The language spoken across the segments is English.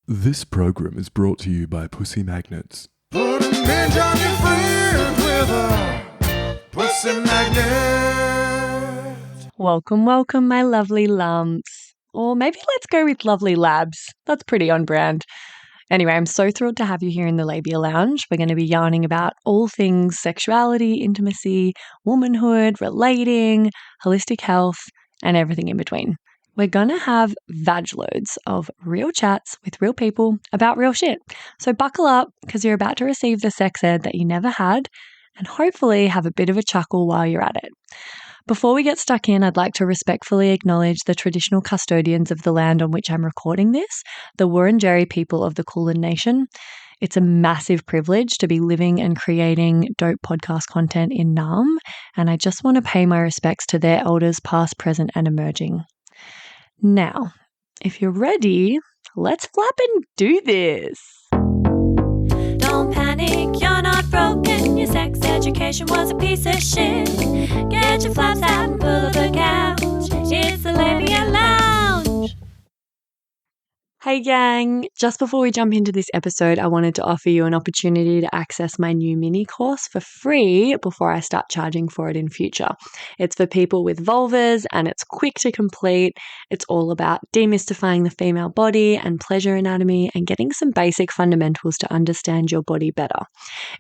This program is brought to you by Pussy Magnets. Put a midge on your friends with a pussy magnet. Welcome, my lovely lumps. Or maybe let's go with lovely labs. That's pretty on brand. Anyway, I'm so thrilled to have you here in the Labia Lounge. We're going to be yarning about all things sexuality, intimacy, womanhood, relating, holistic health, and everything in between. We're going to have vag loads of real chats with real people about real shit. So buckle up because you're about to receive the sex ed that you never had and hopefully have a bit of a chuckle while you're at it. Before we get stuck in, I'd like to respectfully acknowledge the traditional custodians of the land on which I'm recording this, the Wurundjeri people of the Kulin Nation. It's a massive privilege to be living and creating dope podcast content in Naarm, and I just want to pay my respects to their elders past, present, and emerging. Now, if you're ready, let's flap and do this. Don't panic, you're not broken. Your sex education was a piece of shit. Get your flaps out and pull up the couch. It's the Labia Lounge. Hey gang, just before we jump into this episode, I wanted to offer you an opportunity to access my new mini course for free before I start charging for it in future. It's for people with vulvas and it's quick to complete. It's all about demystifying the female body and pleasure anatomy and getting some basic fundamentals to understand your body better.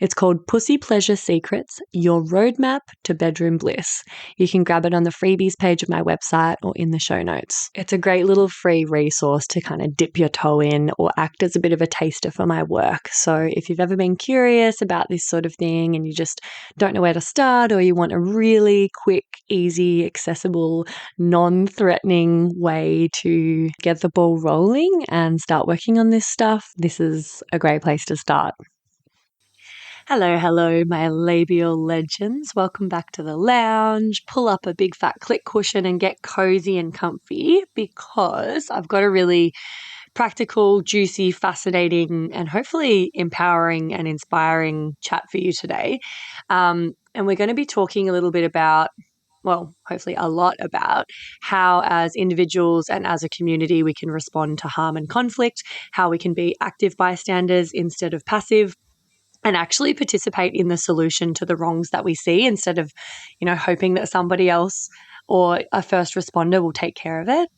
It's called Pussy Pleasure Secrets, Your Roadmap to Bedroom Bliss. You can grab it on the freebies page of my website or in the show notes. It's a great little free resource to kind of dip your toe in or act as a bit of a taster for my work. So if you've ever been curious about this sort of thing and you just don't know where to start, or you want a really quick, easy, accessible, non-threatening way to get the ball rolling and start working on this stuff, this is a great place to start. Hello, my labial legends. Welcome back to the lounge. Pull up a big fat click cushion and get cozy and comfy because I've got a really practical, juicy, fascinating, and hopefully empowering and inspiring chat for you today. And we're going to be talking a little bit about, well, hopefully a lot about how as individuals and as a community we can respond to harm and conflict, how we can be active bystanders instead of passive, and actually participate in the solution to the wrongs that we see instead of, hoping that somebody else or a first responder will take care of it.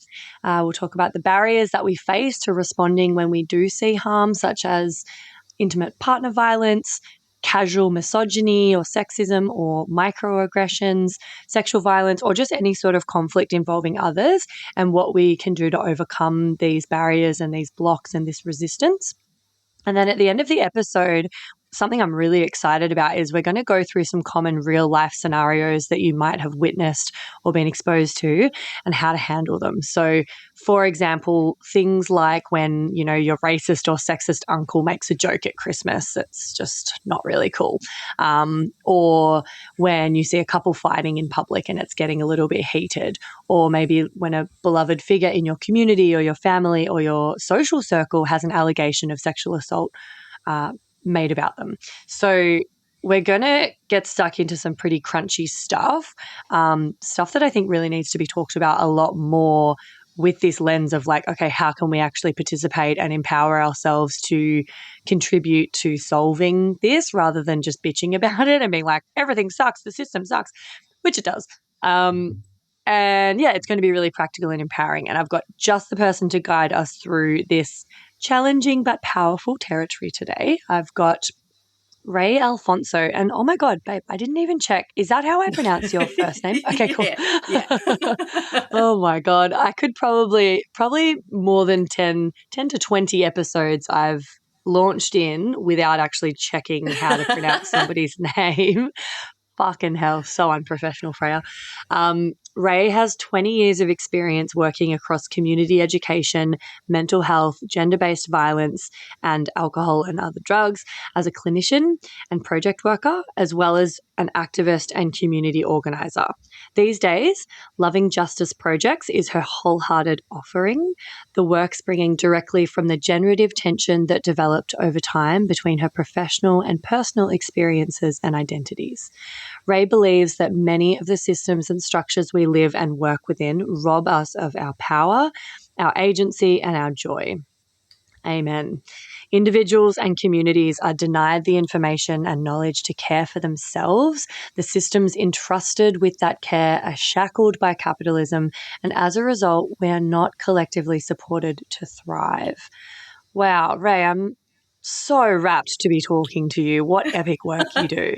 We'll talk about the barriers that we face to responding when we do see harm, such as intimate partner violence, casual misogyny or sexism or microaggressions, sexual violence, or just any sort of conflict involving others, and what we can do to overcome these barriers and these blocks and this resistance. And then at the end of the episode, something I'm really excited about is we're going to go through some common real life scenarios that you might have witnessed or been exposed to and how to handle them. So, for example, things like when, your racist or sexist uncle makes a joke at Christmas, it's just not really cool. Or when you see a couple fighting in public and it's getting a little bit heated. Or maybe when a beloved figure in your community or your family or your social circle has an allegation of sexual assault made about them. So we're going to get stuck into some pretty crunchy stuff, stuff that I think really needs to be talked about a lot more with this lens of like, okay, how can we actually participate and empower ourselves to contribute to solving this rather than just bitching about it and being like, everything sucks, the system sucks, which it does. And yeah, it's going to be really practical and empowering. And I've got just the person to guide us through this challenging but powerful territory today. I've got Rei Alphonso. And oh my God, babe, I didn't even check. Is that how I pronounce your first name? Okay, cool. Yeah. Oh my God. I could probably more than 10 to 20 episodes I've launched in without actually checking how to pronounce somebody's name. Fucking hell, so unprofessional, Freya. Rei has 20 years of experience working across community education, mental health, gender-based violence, and alcohol and other drugs as a clinician and project worker, as well as an activist and community organizer. These days, Loving Justice Projects is her wholehearted offering, the work springing directly from the generative tension that developed over time between her professional and personal experiences and identities. Rei believes that many of the systems and structures we live and work within rob us of our power, our agency, and our joy. Amen. Individuals and communities are denied the information and knowledge to care for themselves. The systems entrusted with that care are shackled by capitalism, and as a result, we are not collectively supported to thrive. Wow, Ray, I'm so rapt to be talking to you. What epic work you do.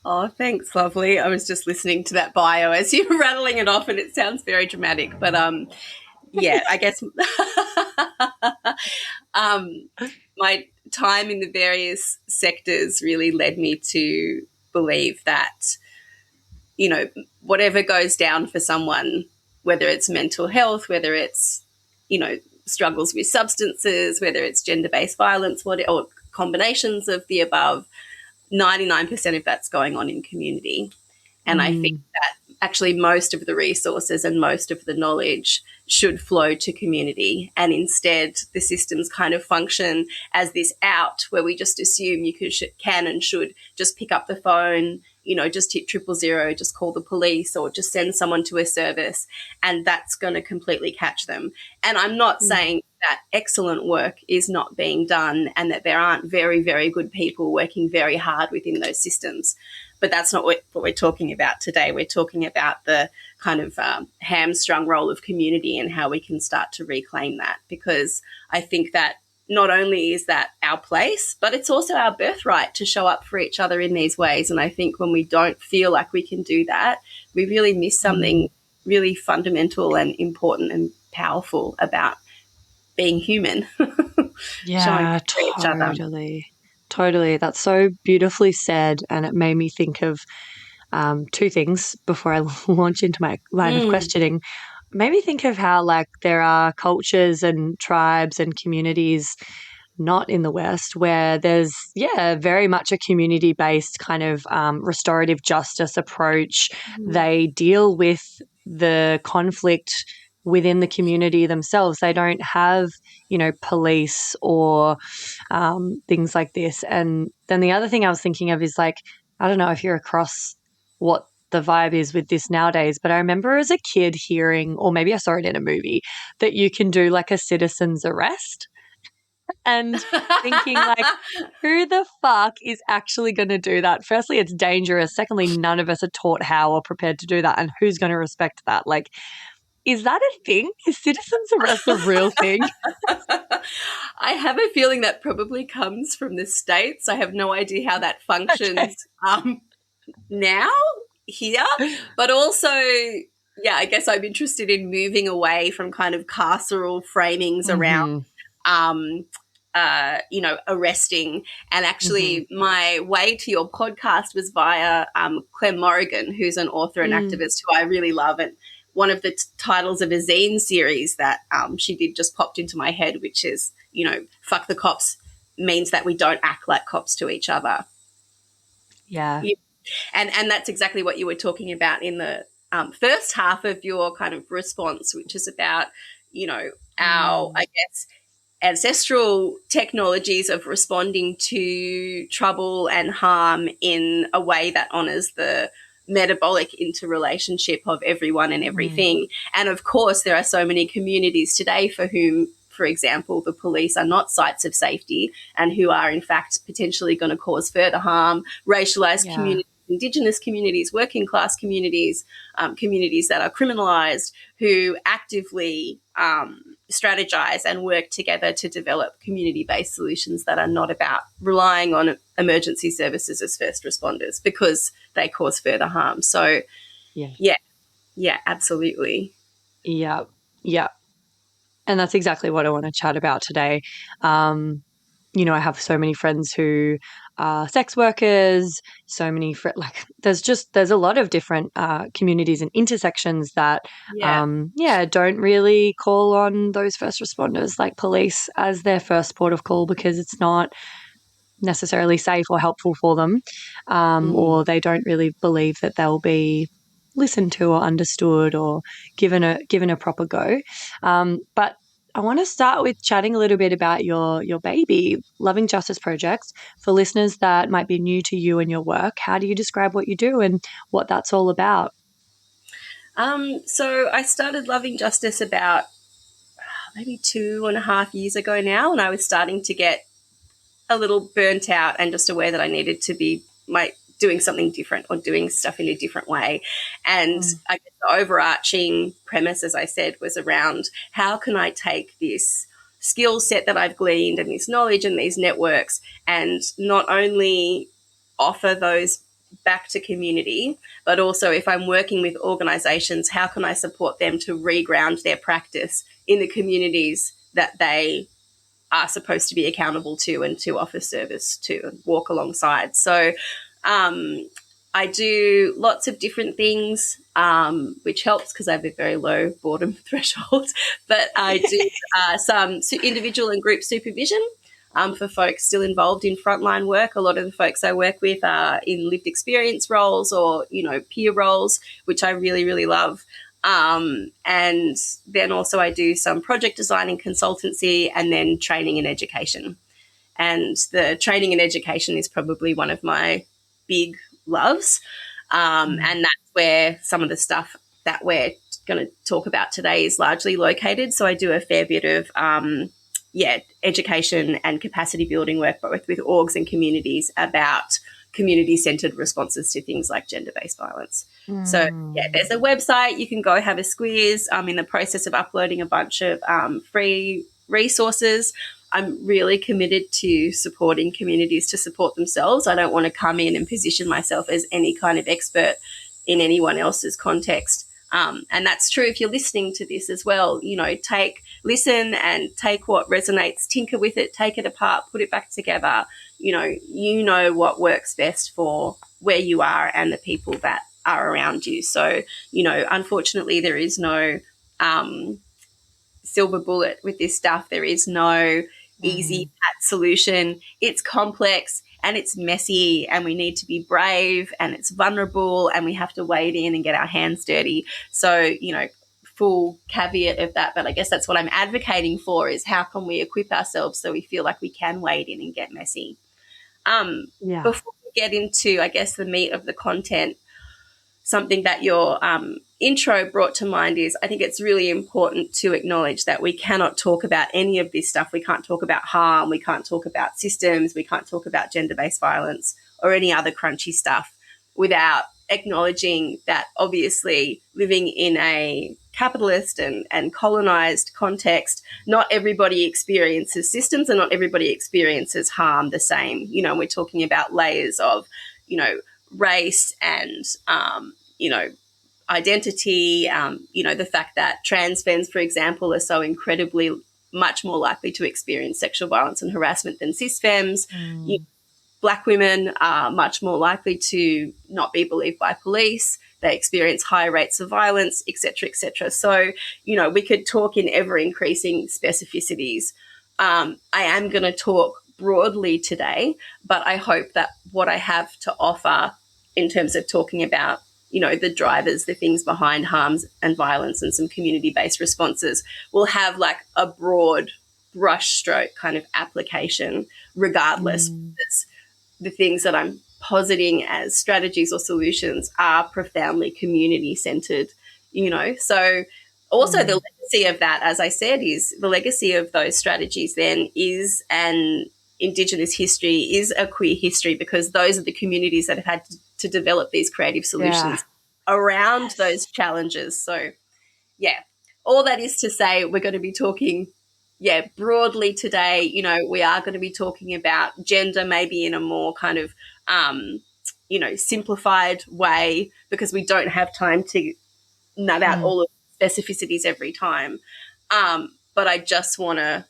Oh, thanks, lovely. I was just listening to that bio as you were rattling it off, and it sounds very dramatic. But yeah, I guess my time in the various sectors really led me to believe that, you know, whatever goes down for someone, whether it's mental health, whether it's, you know, struggles with substances, whether it's gender-based violence, or combinations of the above, 99% of that's going on in community. And I think that actually most of the resources and most of the knowledge should flow to community. And instead, the systems kind of function as this out where we just assume you can and should just pick up the phone, you know, just hit 000, just call the police or just send someone to a service, and that's going to completely catch them. And I'm not saying that excellent work is not being done and that there aren't very, very good people working very hard within those systems. But that's not what we're talking about today. We're talking about the kind of hamstrung role of community and how we can start to reclaim that, because I think that not only is that our place, but it's also our birthright to show up for each other in these ways. And I think when we don't feel like we can do that, we really miss something really fundamental and important and powerful about being human. Yeah, totally. That's so beautifully said, and it made me think of two things before I launch into my line of questioning. Made me think of how, like, there are cultures and tribes and communities not in the West where there's, very much a community-based kind of restorative justice approach. They deal with the conflict within the community themselves. They don't have, police or things like this. And then the other thing I was thinking of is, like, I don't know if you're across what the vibe is with this nowadays, but I remember as a kid hearing, or maybe I saw it in a movie, that you can do like a citizen's arrest. And thinking, like, who the fuck is actually going to do that? Firstly, it's dangerous. Secondly, none of us are taught how or prepared to do that. And who's going to respect that? Like, is that a thing? Is citizen's arrest a real thing? I have a feeling that probably comes from the States. I have no idea how that functions now here. But also, I guess I'm interested in moving away from kind of carceral framings around arresting. And actually my way to your podcast was via Clem Morrigan, who's an author and activist who I really love. And one of the titles of a zine series that she did just popped into my head, which is, fuck the cops means that we don't act like cops to each other. Yeah. And that's exactly what you were talking about in the first half of your kind of response, which is about, our, I guess, ancestral technologies of responding to trouble and harm in a way that honours the metabolic interrelationship of everyone and everything. And, of course, there are so many communities today for whom, for example, the police are not sites of safety and who are, in fact, potentially going to cause further harm, racialised communities, Indigenous communities, working class communities, communities that are criminalised, who actively strategize and work together to develop community-based solutions that are not about relying on emergency services as first responders because they cause further harm. So, yeah, absolutely. Yeah. And that's exactly what I want to chat about today. I have so many friends who are sex workers, so many, there's a lot of different communities and intersections that, don't really call on those first responders like police as their first port of call because it's not necessarily safe or helpful for them, or they don't really believe that they'll be listened to or understood or given a proper go. But I want to start with chatting a little bit about your baby, Loving Justice Project. For listeners that might be new to you and your work, how do you describe what you do and what that's all about? So I started Loving Justice about maybe 2.5 years ago now, and I was starting to get a little burnt out and just aware that I needed to be doing something different or doing stuff in a different way. And I guess the overarching premise, as I said, was around how can I take this skill set that I've gleaned and this knowledge and these networks and not only offer those back to community, but also if I'm working with organisations, how can I support them to reground their practice in the communities that they are supposed to be accountable to and to offer service to and walk alongside. So I do lots of different things, which helps because I have a very low boredom threshold, but I do some individual and group supervision for folks still involved in frontline work. A lot of the folks I work with are in lived experience roles or, peer roles, which I really, really love. And then also I do some project designing consultancy and then training and education. And the training and education is probably one of my big loves. And that's where some of the stuff that we're going to talk about today is largely located. So I do a fair bit of, education and capacity building work, both with orgs and communities about community-centred responses to things like gender-based violence. So, there's a website. You can go have a squeeze. I'm in the process of uploading a bunch of free resources. I'm really committed to supporting communities to support themselves. I don't want to come in and position myself as any kind of expert in anyone else's context. And that's true if you're listening to this as well. Listen and take what resonates, tinker with it, take it apart, put it back together. You know what works best for where you are and the people that are around you. So, unfortunately, there is no silver bullet with this stuff. There is no easy solution. It's complex and it's messy and we need to be brave and it's vulnerable and we have to wade in and get our hands dirty. So, full caveat of that, but I guess that's what I'm advocating for is how can we equip ourselves so we feel like we can wade in and get messy. Before we get into, I guess, the meat of the content, something that your intro brought to mind is I think it's really important to acknowledge that we cannot talk about any of this stuff. We can't talk about harm. We can't talk about systems. We can't talk about gender-based violence or any other crunchy stuff without acknowledging that obviously living in a capitalist and colonized context, not everybody experiences systems and not everybody experiences harm the same. We're talking about layers of, race and, identity, the fact that trans femmes, for example, are so incredibly much more likely to experience sexual violence and harassment than cis femmes. Black women are much more likely to not be believed by police. They experience higher rates of violence, et cetera, et cetera. So, we could talk in ever-increasing specificities. I am going to talk broadly today, but I hope that what I have to offer in terms of talking about, the drivers, the things behind harms and violence and some community-based responses will have like a broad brushstroke kind of application regardless. The things that I'm positing as strategies or solutions are profoundly community-centred, So also the legacy of that, as I said, is the legacy of those strategies then is an Indigenous history, is a queer history, because those are the communities that have had to develop these creative solutions around those challenges. So, all that is to say we're going to be talking broadly today. We are going to be talking about gender maybe in a more kind of, simplified way because we don't have time to nut out all of the specificities every time. But I just want to,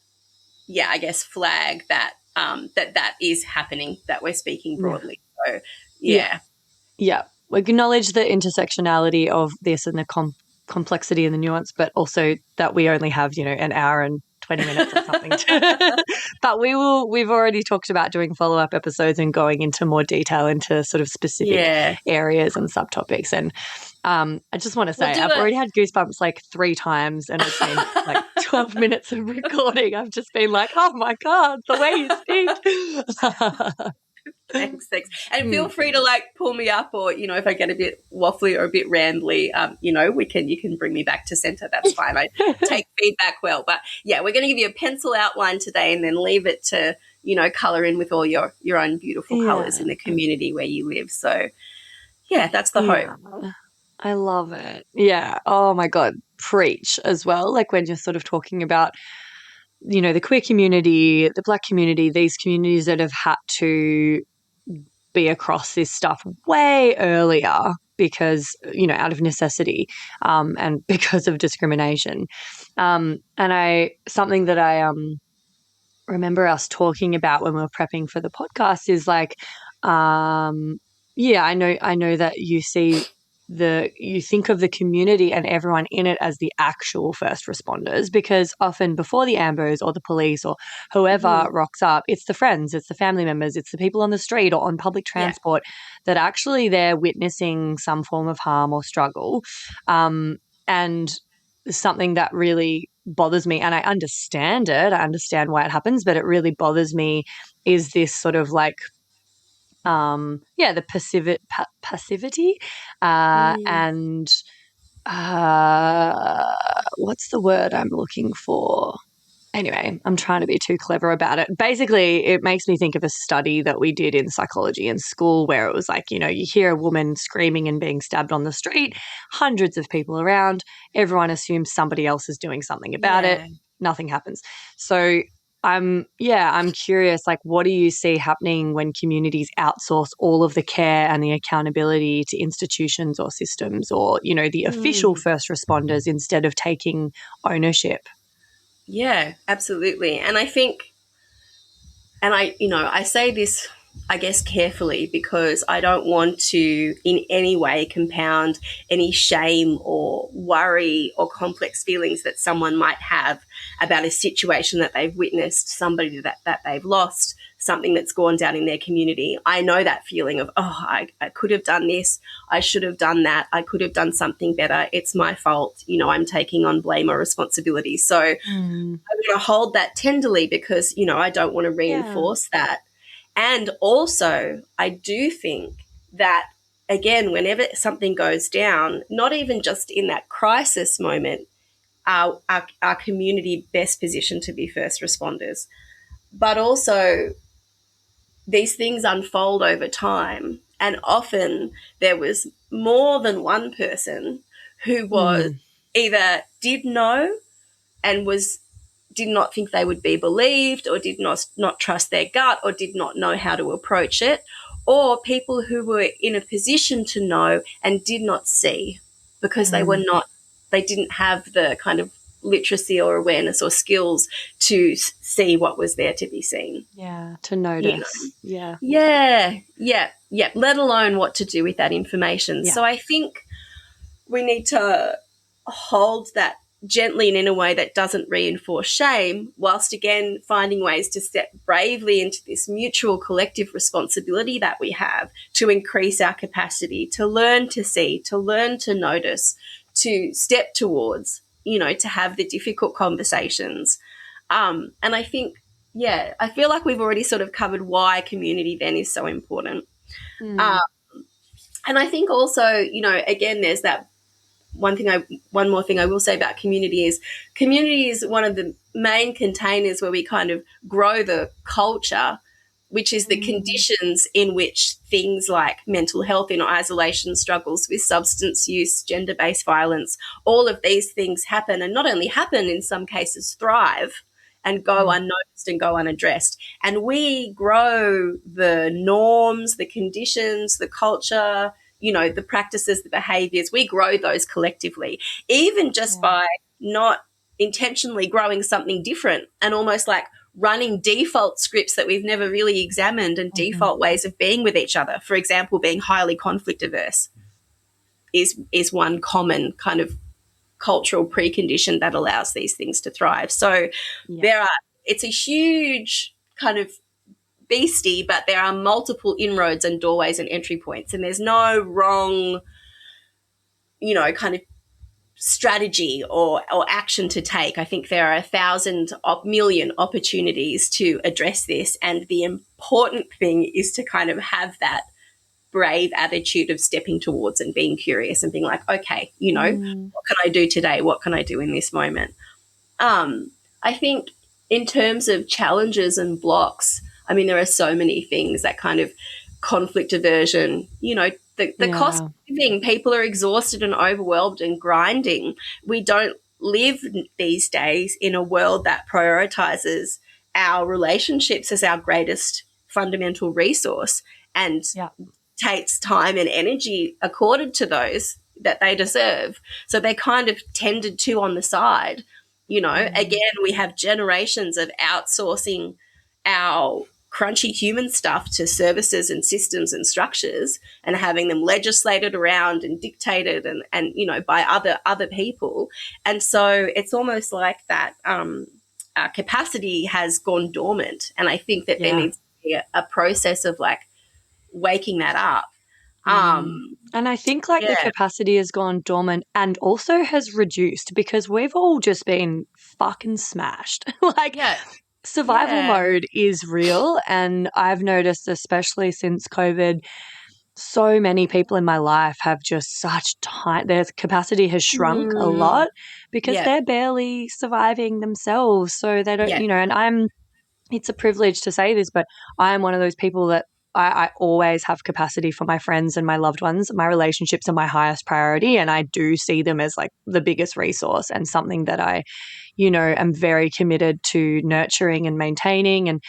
I guess, flag that that is happening, that we're speaking broadly. So, we acknowledge the intersectionality of this and the complexity and the nuance, but also that we only have, an hour and 20 minutes or something. But we've already talked about doing follow-up episodes and going into more detail into sort of specific areas and subtopics. And I just want to say I've already had goosebumps like 3 times and it's been like 12 minutes of recording. I've just been like, oh my God, the way you speak. Thanks. And feel free to like pull me up, or if I get a bit waffly or a bit rambly, you can bring me back to center. That's fine. I take feedback well. But yeah, we're going to give you a pencil outline today, and then leave it to color in with all your own beautiful colors in the community where you live. So yeah, that's the hope. I love it. Yeah. Oh my God. Preach as well. Like when you're sort of talking about, the queer community, the Black community, these communities that have had to be across this stuff way earlier because, out of necessity, and because of discrimination. And something that I remember us talking about when we were prepping for the podcast is like, I know that you think of the community and everyone in it as the actual first responders, because often before the ambos or the police or whoever rocks up, it's the friends, it's the family members, it's the people on the street or on public transport that actually they're witnessing some form of harm or struggle. And something that really bothers me, and I understand why it happens, but it really bothers me is this sort of like the passivity and what's the word I'm looking for? Anyway, I'm trying to be too clever about it. Basically, it makes me think of a study that we did in psychology in school where it was like, you hear a woman screaming and being stabbed on the street, hundreds of people around, everyone assumes somebody else is doing something about it, nothing happens. So I'm curious, like, what do you see happening when communities outsource all of the care and the accountability to institutions or systems or, the official first responders instead of taking ownership? Yeah, absolutely. And I think, and I say this, I guess, carefully because I don't want to in any way compound any shame or worry or complex feelings that someone might have about a situation that they've witnessed, somebody that they've lost, something that's gone down in their community. I know that feeling of, I could have done this, I should have done that, I could have done something better, it's my fault, I'm taking on blame or responsibility. So I'm going to hold that tenderly because, I don't want to reinforce that. And also, I do think that, again, whenever something goes down, not even just in that crisis moment, our community best positioned to be first responders, but also these things unfold over time. And often there was more than one person who was either did know and did not think they would be believed, or did not trust their gut, or did not know how to approach it, or people who were in a position to know and did not see because they didn't have the kind of literacy or awareness or skills to see what was there to be seen. Yeah, to notice. Yeah, let alone what to do with that information. So I think we need to hold that gently and in a way that doesn't reinforce shame, whilst again finding ways to step bravely into this mutual collective responsibility that we have to increase our capacity to learn to see, to learn to notice, to step towards, to have the difficult conversations. And I think, I feel like we've already sort of covered why community then is so important. And I think also, again, there's that one more thing I will say about community is one of the main containers where we kind of grow the culture, which is the conditions in which things like mental health in isolation, struggles with substance use, gender-based violence, all of these things happen, and not only happen, in some cases thrive and go unnoticed and go unaddressed. And we grow the norms, the conditions, the culture, the practices, the behaviors, we grow those collectively, even just by not intentionally growing something different and almost like running default scripts that we've never really examined and default ways of being with each other. For example, being highly conflict averse is one common kind of cultural precondition that allows these things to thrive. So it's a huge kind of beastie, but there are multiple inroads and doorways and entry points, and there's no wrong, kind of strategy or action to take. I think there are 1,000,000,000 opportunities to address this, and the important thing is to kind of have that brave attitude of stepping towards and being curious and being like, okay, what can I do today? What can I do in this moment? I think in terms of challenges and blocks, I mean, there are so many things that kind of conflict aversion, the cost of living. People are exhausted and overwhelmed and grinding. We don't live these days in a world that prioritizes our relationships as our greatest fundamental resource and takes time and energy accorded to those that they deserve. So they're kind of tended to on the side. Again, we have generations of outsourcing our crunchy human stuff to services and systems and structures and having them legislated around and dictated and by other people. And so it's almost like that our capacity has gone dormant. And I think that there needs to be a process of like waking that up. And I think the capacity has gone dormant and also has reduced because we've all just been fucking smashed. Survival mode is real, and I've noticed, especially since COVID, so many people in my life have just such time. Their capacity has shrunk a lot because they're barely surviving themselves. So they don't, and it's a privilege to say this, but I am one of those people that I always have capacity for my friends and my loved ones. My relationships are my highest priority, and I do see them as like the biggest resource and something that I, am very committed to nurturing and maintaining and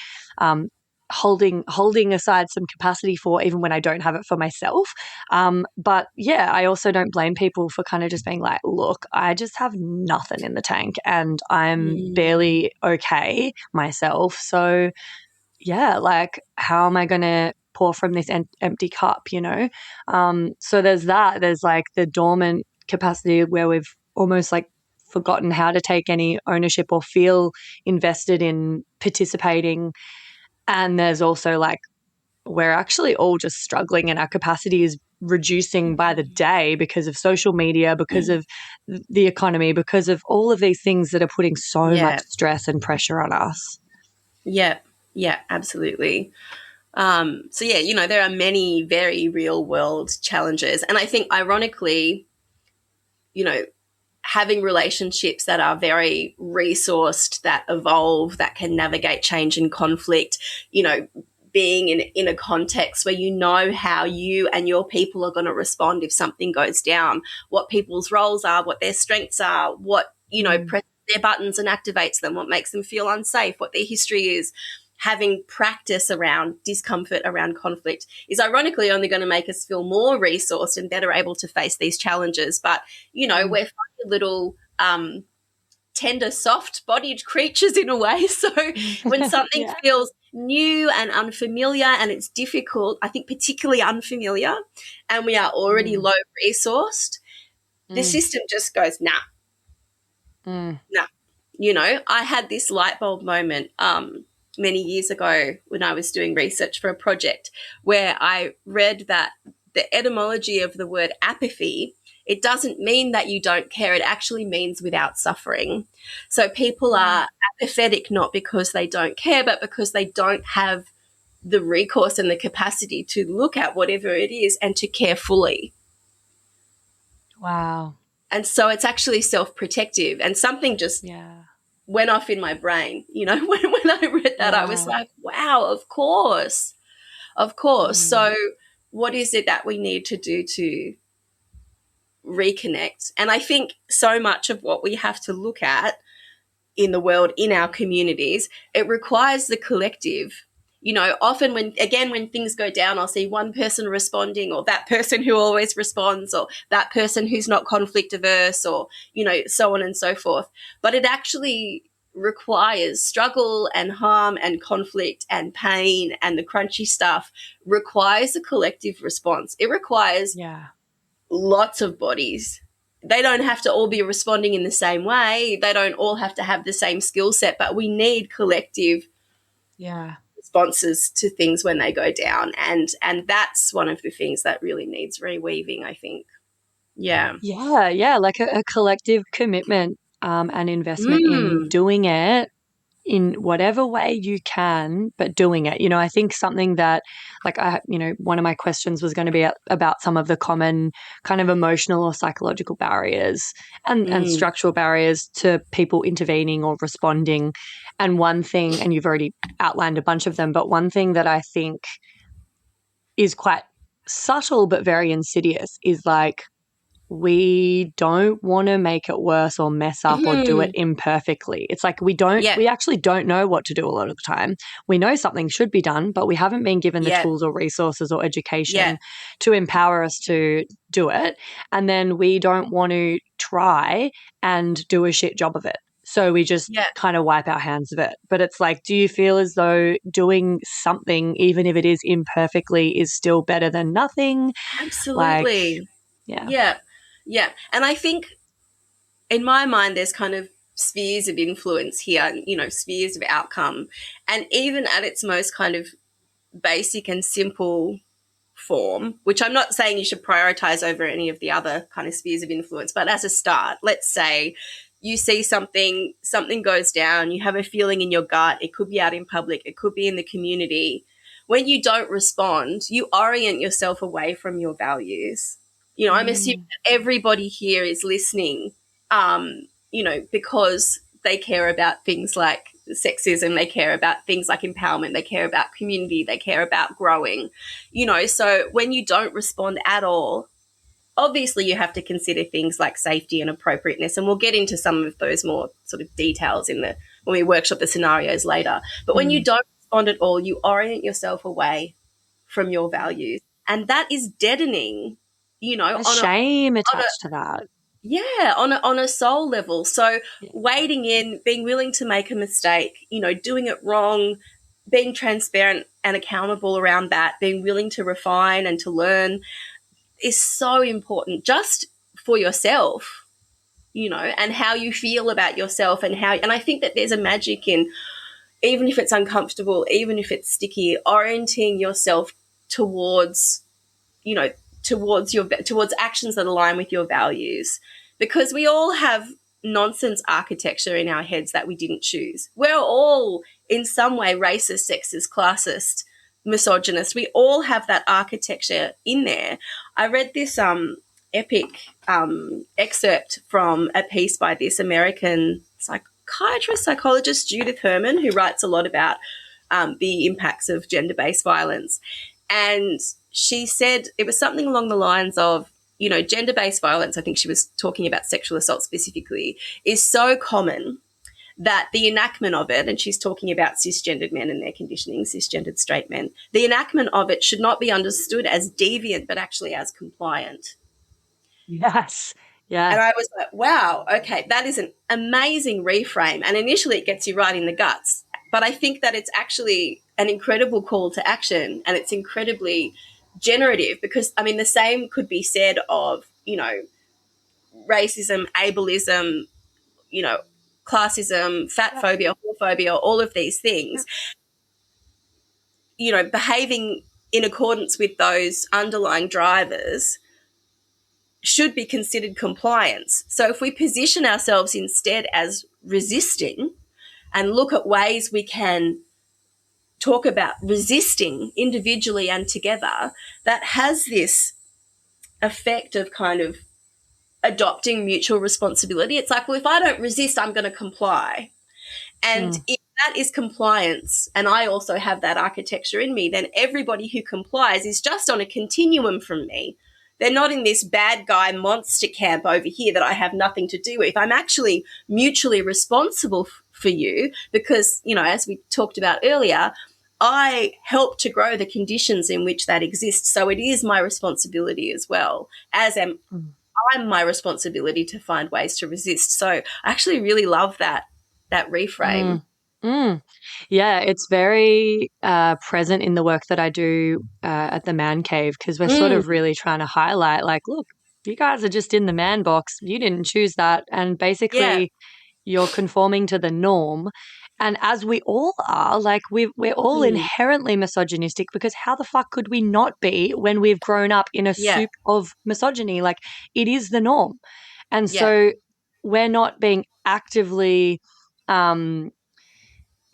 holding aside some capacity for, even when I don't have it for myself. But I also don't blame people for kind of just being like, look, I just have nothing in the tank and I'm barely okay myself. So how am I going to pour from this empty cup, So there's that. There's like the dormant capacity where we've almost like forgotten how to take any ownership or feel invested in participating. And there's also like we're actually all just struggling and our capacity is reducing by the day because of social media, because of the economy, because of all of these things that are putting so much stress and pressure on us. Yeah, absolutely. There are many very real world challenges. And I think ironically, having relationships that are very resourced, that evolve, that can navigate change and conflict, being in a context where how you and your people are going to respond if something goes down, what people's roles are, what their strengths are, what, press their buttons and activates them, what makes them feel unsafe, what their history is. Having practice around discomfort, around conflict is ironically only going to make us feel more resourced and better able to face these challenges. But, we're funny little tender, soft-bodied creatures in a way. So when something feels new and unfamiliar and it's difficult, I think particularly unfamiliar, and we are already low-resourced, the system just goes, nah. I had this light bulb moment many years ago when I was doing research for a project where I read that the etymology of the word apathy, it doesn't mean that you don't care. It actually means without suffering. So people are apathetic not because they don't care, but because they don't have the recourse and the capacity to look at whatever it is and to care fully. Wow. And so it's actually self-protective, and something just went off in my brain. When I read that, I was like, wow, of course. So what is it that we need to do to reconnect? And I think so much of what we have to look at in the world, in our communities, it requires the collective. Often when things go down, I'll see one person responding, or that person who always responds, or that person who's not conflict averse, or, so on and so forth. But it actually requires struggle and harm and conflict and pain, and the crunchy stuff requires a collective response. It requires lots of bodies. They don't have to all be responding in the same way. They don't all have to have the same skill set, but we need collective responses to things when they go down. And that's one of the things that really needs reweaving, I think. Yeah, like a collective commitment and investment in doing it in whatever way you can, but doing it. I think something that, like, one of my questions was going to be about some of the common kind of emotional or psychological barriers and structural barriers to people intervening or responding. And one thing, and you've already outlined a bunch of them, but one thing that I think is quite subtle but very insidious is like, we don't want to make it worse or mess up or do it imperfectly. It's like we actually don't know what to do a lot of the time. We know something should be done, but we haven't been given the tools or resources or education to empower us to do it. And then we don't want to try and do a shit job of it. So we just kind of wipe our hands of it. But it's like, do you feel as though doing something, even if it is imperfectly, is still better than nothing? Absolutely. Yeah. And I think in my mind there's kind of spheres of influence here, spheres of outcome. And even at its most kind of basic and simple form, which I'm not saying you should prioritize over any of the other kind of spheres of influence, but as a start, let's say you see something goes down, you have a feeling in your gut, it could be out in public, it could be in the community. When you don't respond, you orient yourself away from your values. I'm assuming that everybody here is listening, because they care about things like sexism, they care about things like empowerment, they care about community, they care about growing, So when you don't respond at all, obviously you have to consider things like safety and appropriateness, and we'll get into some of those more sort of details when we workshop the scenarios later. But when you don't respond at all, you orient yourself away from your values, and that is deadening. There's shame attached to that. Yeah, on a soul level. So wading in, being willing to make a mistake, doing it wrong, being transparent and accountable around that, being willing to refine and to learn is so important just for yourself, and how you feel about yourself and I think that there's a magic in, even if it's uncomfortable, even if it's sticky, orienting yourself towards actions that align with your values, because we all have nonsense architecture in our heads that we didn't choose. We're all in some way racist, sexist, classist, misogynist. We all have that architecture in there. I read this epic excerpt from a piece by this American psychologist, Judith Herman, who writes a lot about the impacts of gender-based violence. And she said it was something along the lines of, gender-based violence, I think she was talking about sexual assault specifically, is so common that the enactment of it, and she's talking about cisgendered men and their conditioning, cisgendered straight men, the enactment of it should not be understood as deviant but actually as compliant. Yes. Yeah. And I was like, wow, okay, that is an amazing reframe. And initially it gets you right in the guts. But I think that it's actually an incredible call to action, and it's incredibly generative, because, the same could be said of, racism, ableism, classism, fat phobia, homophobia, all of these things, behaving in accordance with those underlying drivers should be considered compliance. So if we position ourselves instead as resisting and look at ways we can talk about resisting individually and together, that has this effect of kind of adopting mutual responsibility. It's like, well, if I don't resist, I'm going to comply. And if that is compliance, and I also have that architecture in me, then everybody who complies is just on a continuum from me. They're not in this bad guy monster camp over here that I have nothing to do with. I'm actually mutually responsible for you because, as we talked about earlier, I help to grow the conditions in which that exists. So it is my responsibility as well, as I'm my responsibility to find ways to resist. So I actually really love that reframe. Yeah, it's very present in the work that I do at the Man Cave, because we're sort of really trying to highlight, like, look, you guys are just in the man box. You didn't choose that. And basically you're conforming to the norm. And as we all are, like we're all inherently misogynistic, because how the fuck could we not be when we've grown up in a Yeah. soup of misogyny? Like, it is the norm. And Yeah. so we're not being actively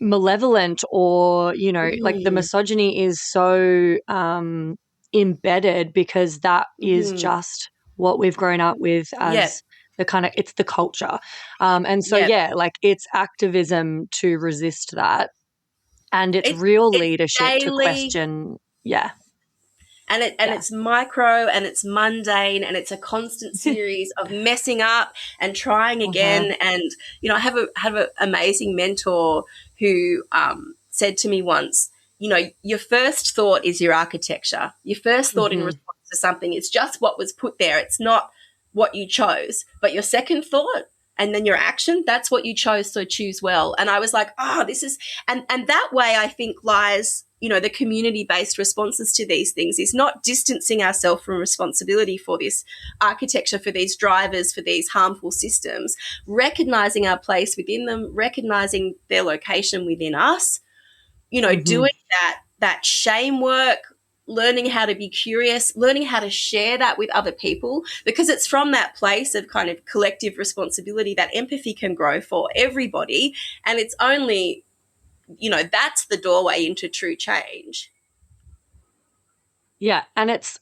malevolent, or, you know, like the misogyny is so embedded because that is just what we've grown up with as the kind of, it's the culture. And so, like, it's activism to resist that. And it's real leadership to daily, question. Yeah. And it's micro, and it's mundane, and it's a constant series of messing up and trying again. And, you know, I have an amazing mentor who said to me once, you know, your first thought is your architecture. Your first thought in response to something is just what was put there. It's not what you chose. But your second thought and then your action, that's what you chose, so choose well. And I was like, this is – and that way I think lies – you know, the community-based responses to these things is not distancing ourselves from responsibility for this architecture, for these drivers, for these harmful systems, recognizing our place within them, recognizing their location within us, you know, doing that shame work, learning how to be curious, learning how to share that with other people, because it's from that place of kind of collective responsibility that empathy can grow for everybody. And it's only, you know, that's the doorway into true change. Yeah. And it's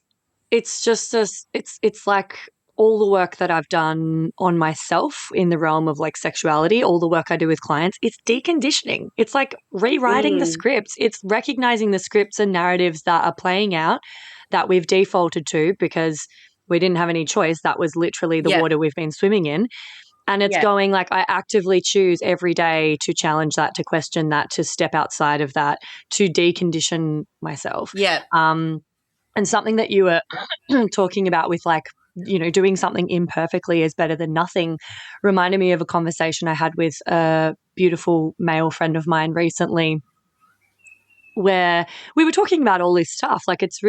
just it's like all the work that I've done on myself in the realm of like sexuality, all the work I do with clients, it's deconditioning. It's like rewriting the scripts. It's recognizing the scripts and narratives that are playing out that we've defaulted to because we didn't have any choice. That was literally the water we've been swimming in. And it's going like, I actively choose every day to challenge that, to question that, to step outside of that, to decondition myself. Yeah. And something that you were talking about with like, you know, doing something imperfectly is better than nothing reminded me of a conversation I had with a beautiful male friend of mine recently, where we were talking about all this stuff. Like, it's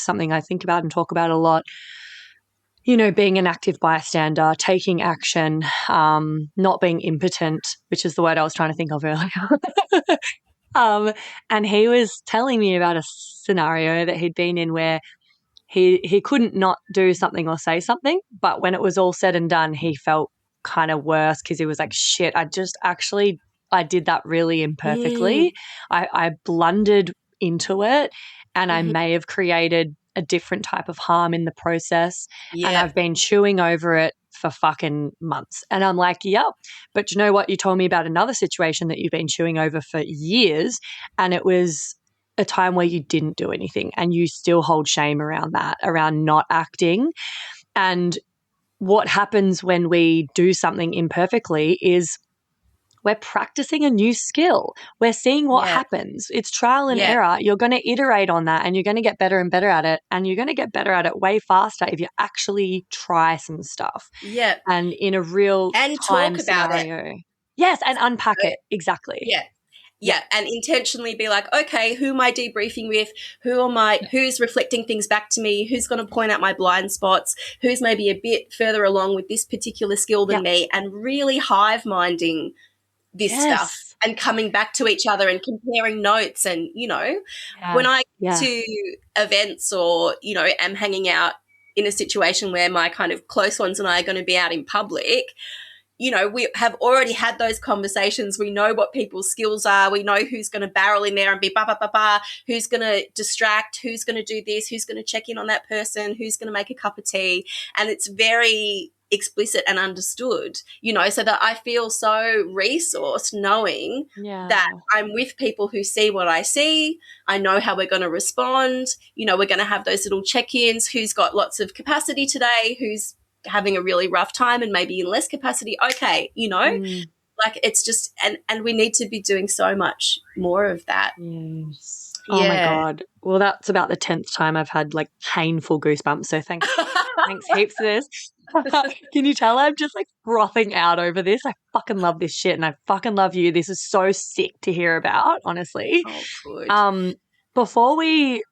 something I think about and talk about a lot. You know, being an active bystander, taking action, not being impotent, which is the word I was trying to think of earlier. And he was telling me about a scenario that he'd been in where he couldn't not do something or say something, but when it was all said and done, he felt kind of worse because he was like, shit, I did that really imperfectly. I blundered into it, and I may have created a different type of harm in the process. And I've been chewing over it for fucking months. And I'm like, yep. But you know what? You told me about another situation that you've been chewing over for years, and it was a time where you didn't do anything, and you still hold shame around that, around not acting. And what happens when we do something imperfectly is we're practicing a new skill. We're seeing what happens. It's trial and error. You're going to iterate on that, and you're going to get better and better at it. And you're going to get better at it way faster if you actually try some stuff. Yeah. And in a real and time talk about scenario. it. Yes, and unpack it. Exactly. Yeah, and intentionally be like, okay, who am I debriefing with? Who's reflecting things back to me? Who's going to point out my blind spots? Who's maybe a bit further along with this particular skill than me? And really hive minding this stuff and coming back to each other and comparing notes. And, you know, when I go to events or, you know, am hanging out in a situation where my kind of close ones and I are going to be out in public, you know, we have already had those conversations. We know what people's skills are. We know who's going to barrel in there and be who's going to distract, who's going to do this, who's going to check in on that person, who's going to make a cup of tea. And it's very explicit and understood, you know, so that I feel so resourced knowing that I'm with people who see what I see. I know how we're going to respond. You know, we're going to have those little check-ins. Who's got lots of capacity today? Who's having a really rough time and maybe in less capacity? Okay, you know, like it's just, and we need to be doing so much more of that. Yes. Oh my God. Well, that's about the 10th time I've had like painful goosebumps. So thanks heaps for this. Can you tell I'm just like frothing out over this? I fucking love this shit, and I fucking love you. This is so sick to hear about, honestly. Oh, good. Before we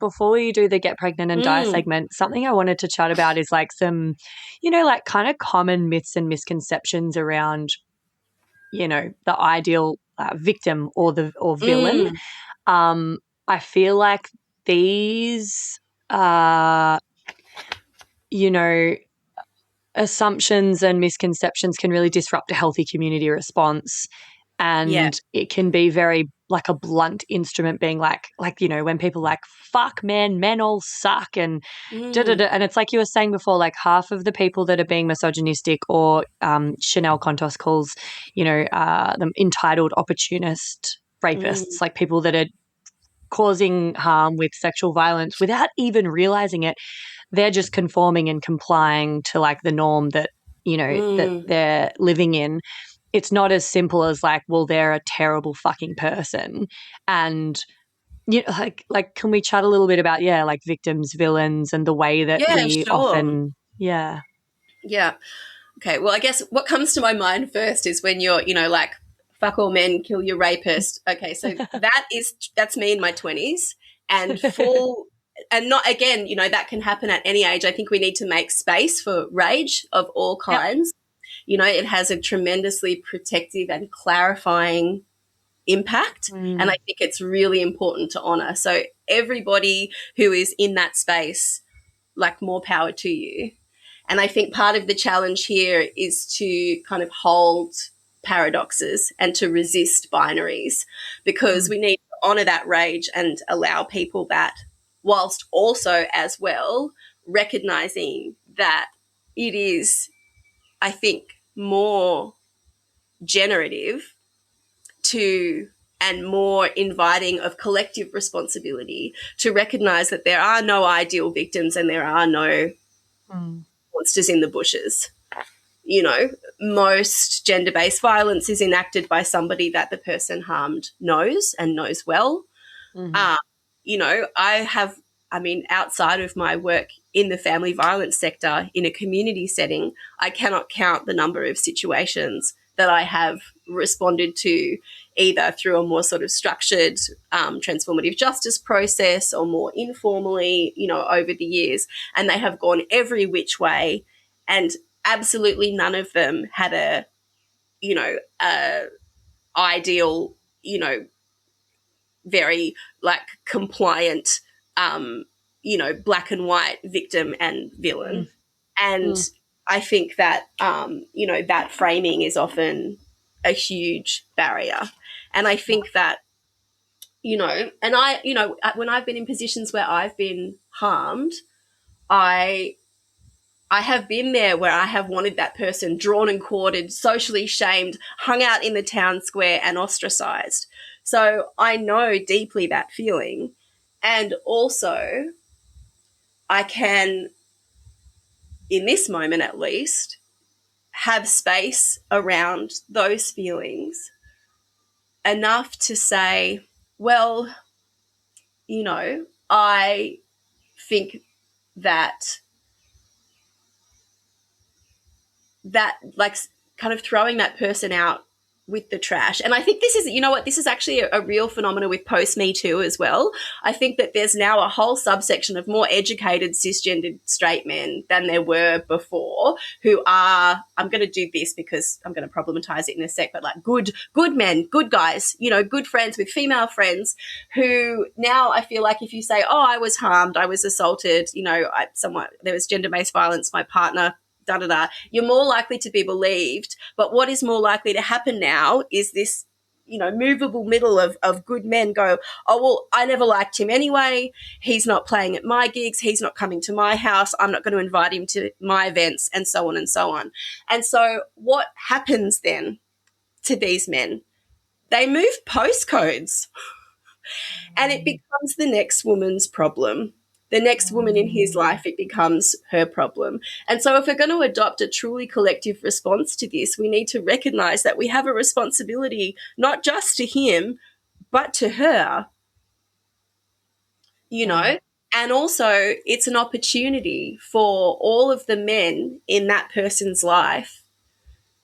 do the Get Pregnant and Die segment, something I wanted to chat about is like some, you know, like kind of common myths and misconceptions around, you know, the ideal victim or villain. I feel like these, assumptions and misconceptions can really disrupt a healthy community response. And it can be very like a blunt instrument, being like, when people like, fuck men all suck and and it's like you were saying before, like half of the people that are being misogynistic or Chanel Contos calls, them entitled opportunist rapists, like people that are causing harm with sexual violence without even realizing it. They're just conforming and complying to like the norm that, that they're living in. It's not as simple as like, well, they're a terrible fucking person. And, like, can we chat a little bit about, like victims, villains, and the way that we sure. often, Yeah. Okay. Well, I guess what comes to my mind first is when you're, like, fuck all men, kill your rapist. Okay. So that's me in my 20s and full. And not, again, that can happen at any age. I think we need to make space for rage of all kinds. It has a tremendously protective and clarifying impact. And I think it's really important to honour. So everybody who is in that space, like, more power to you. And I think part of the challenge here is to kind of hold paradoxes and to resist binaries, because we need to honour that rage and allow people that, whilst also as well recognising that it is, I think, more generative to and more inviting of collective responsibility to recognise that there are no ideal victims and there are no monsters in the bushes. Most gender-based violence is enacted by somebody that the person harmed knows and knows well. Outside of my work in the family violence sector in a community setting, I cannot count the number of situations that I have responded to either through a more sort of structured transformative justice process or more informally, over the years. And they have gone every which way, and absolutely none of them had a ideal, very like compliant, black and white victim and villain. And I think that, that framing is often a huge barrier. And I think that, when I've been in positions where I've been harmed, I have been there where I have wanted that person drawn and quartered, socially shamed, hung out in the town square and ostracized. So I know deeply that feeling. And also I can, in this moment at least, have space around those feelings enough to say, well, I think that like kind of throwing that person out with the trash. And I think this is, this is actually a real phenomenon with post-Me Too as well. I think that there's now a whole subsection of more educated cisgendered straight men than there were before, who are, I'm going to do this because I'm going to problematize it in a sec, but like good men, good guys, good friends with female friends, who now I feel like if you say, oh, I was harmed, I was assaulted, there was gender-based violence, my partner, you're more likely to be believed. But what is more likely to happen now is this, movable middle of good men go, oh, well, I never liked him anyway. He's not playing at my gigs. He's not coming to my house. I'm not going to invite him to my events, and so on and so on. And so what happens then to these men? They move postcodes and it becomes the next woman's problem. The next woman in his life, it becomes her problem. And so if we're going to adopt a truly collective response to this, we need to recognise that we have a responsibility not just to him, but to her, and also it's an opportunity for all of the men in that person's life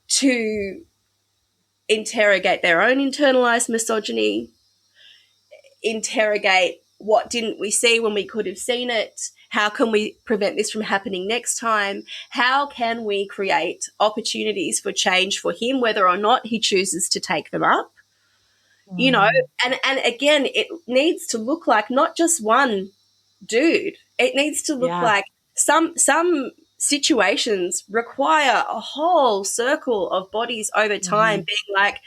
to interrogate their own internalised misogyny, interrogate what didn't we see when we could have seen it? How can we prevent this from happening next time? How can we create opportunities for change for him, whether or not he chooses to take them up? you know, and again, it needs to look like not just one dude. It needs to look Yeah. like some situations require a whole circle of bodies over time being like,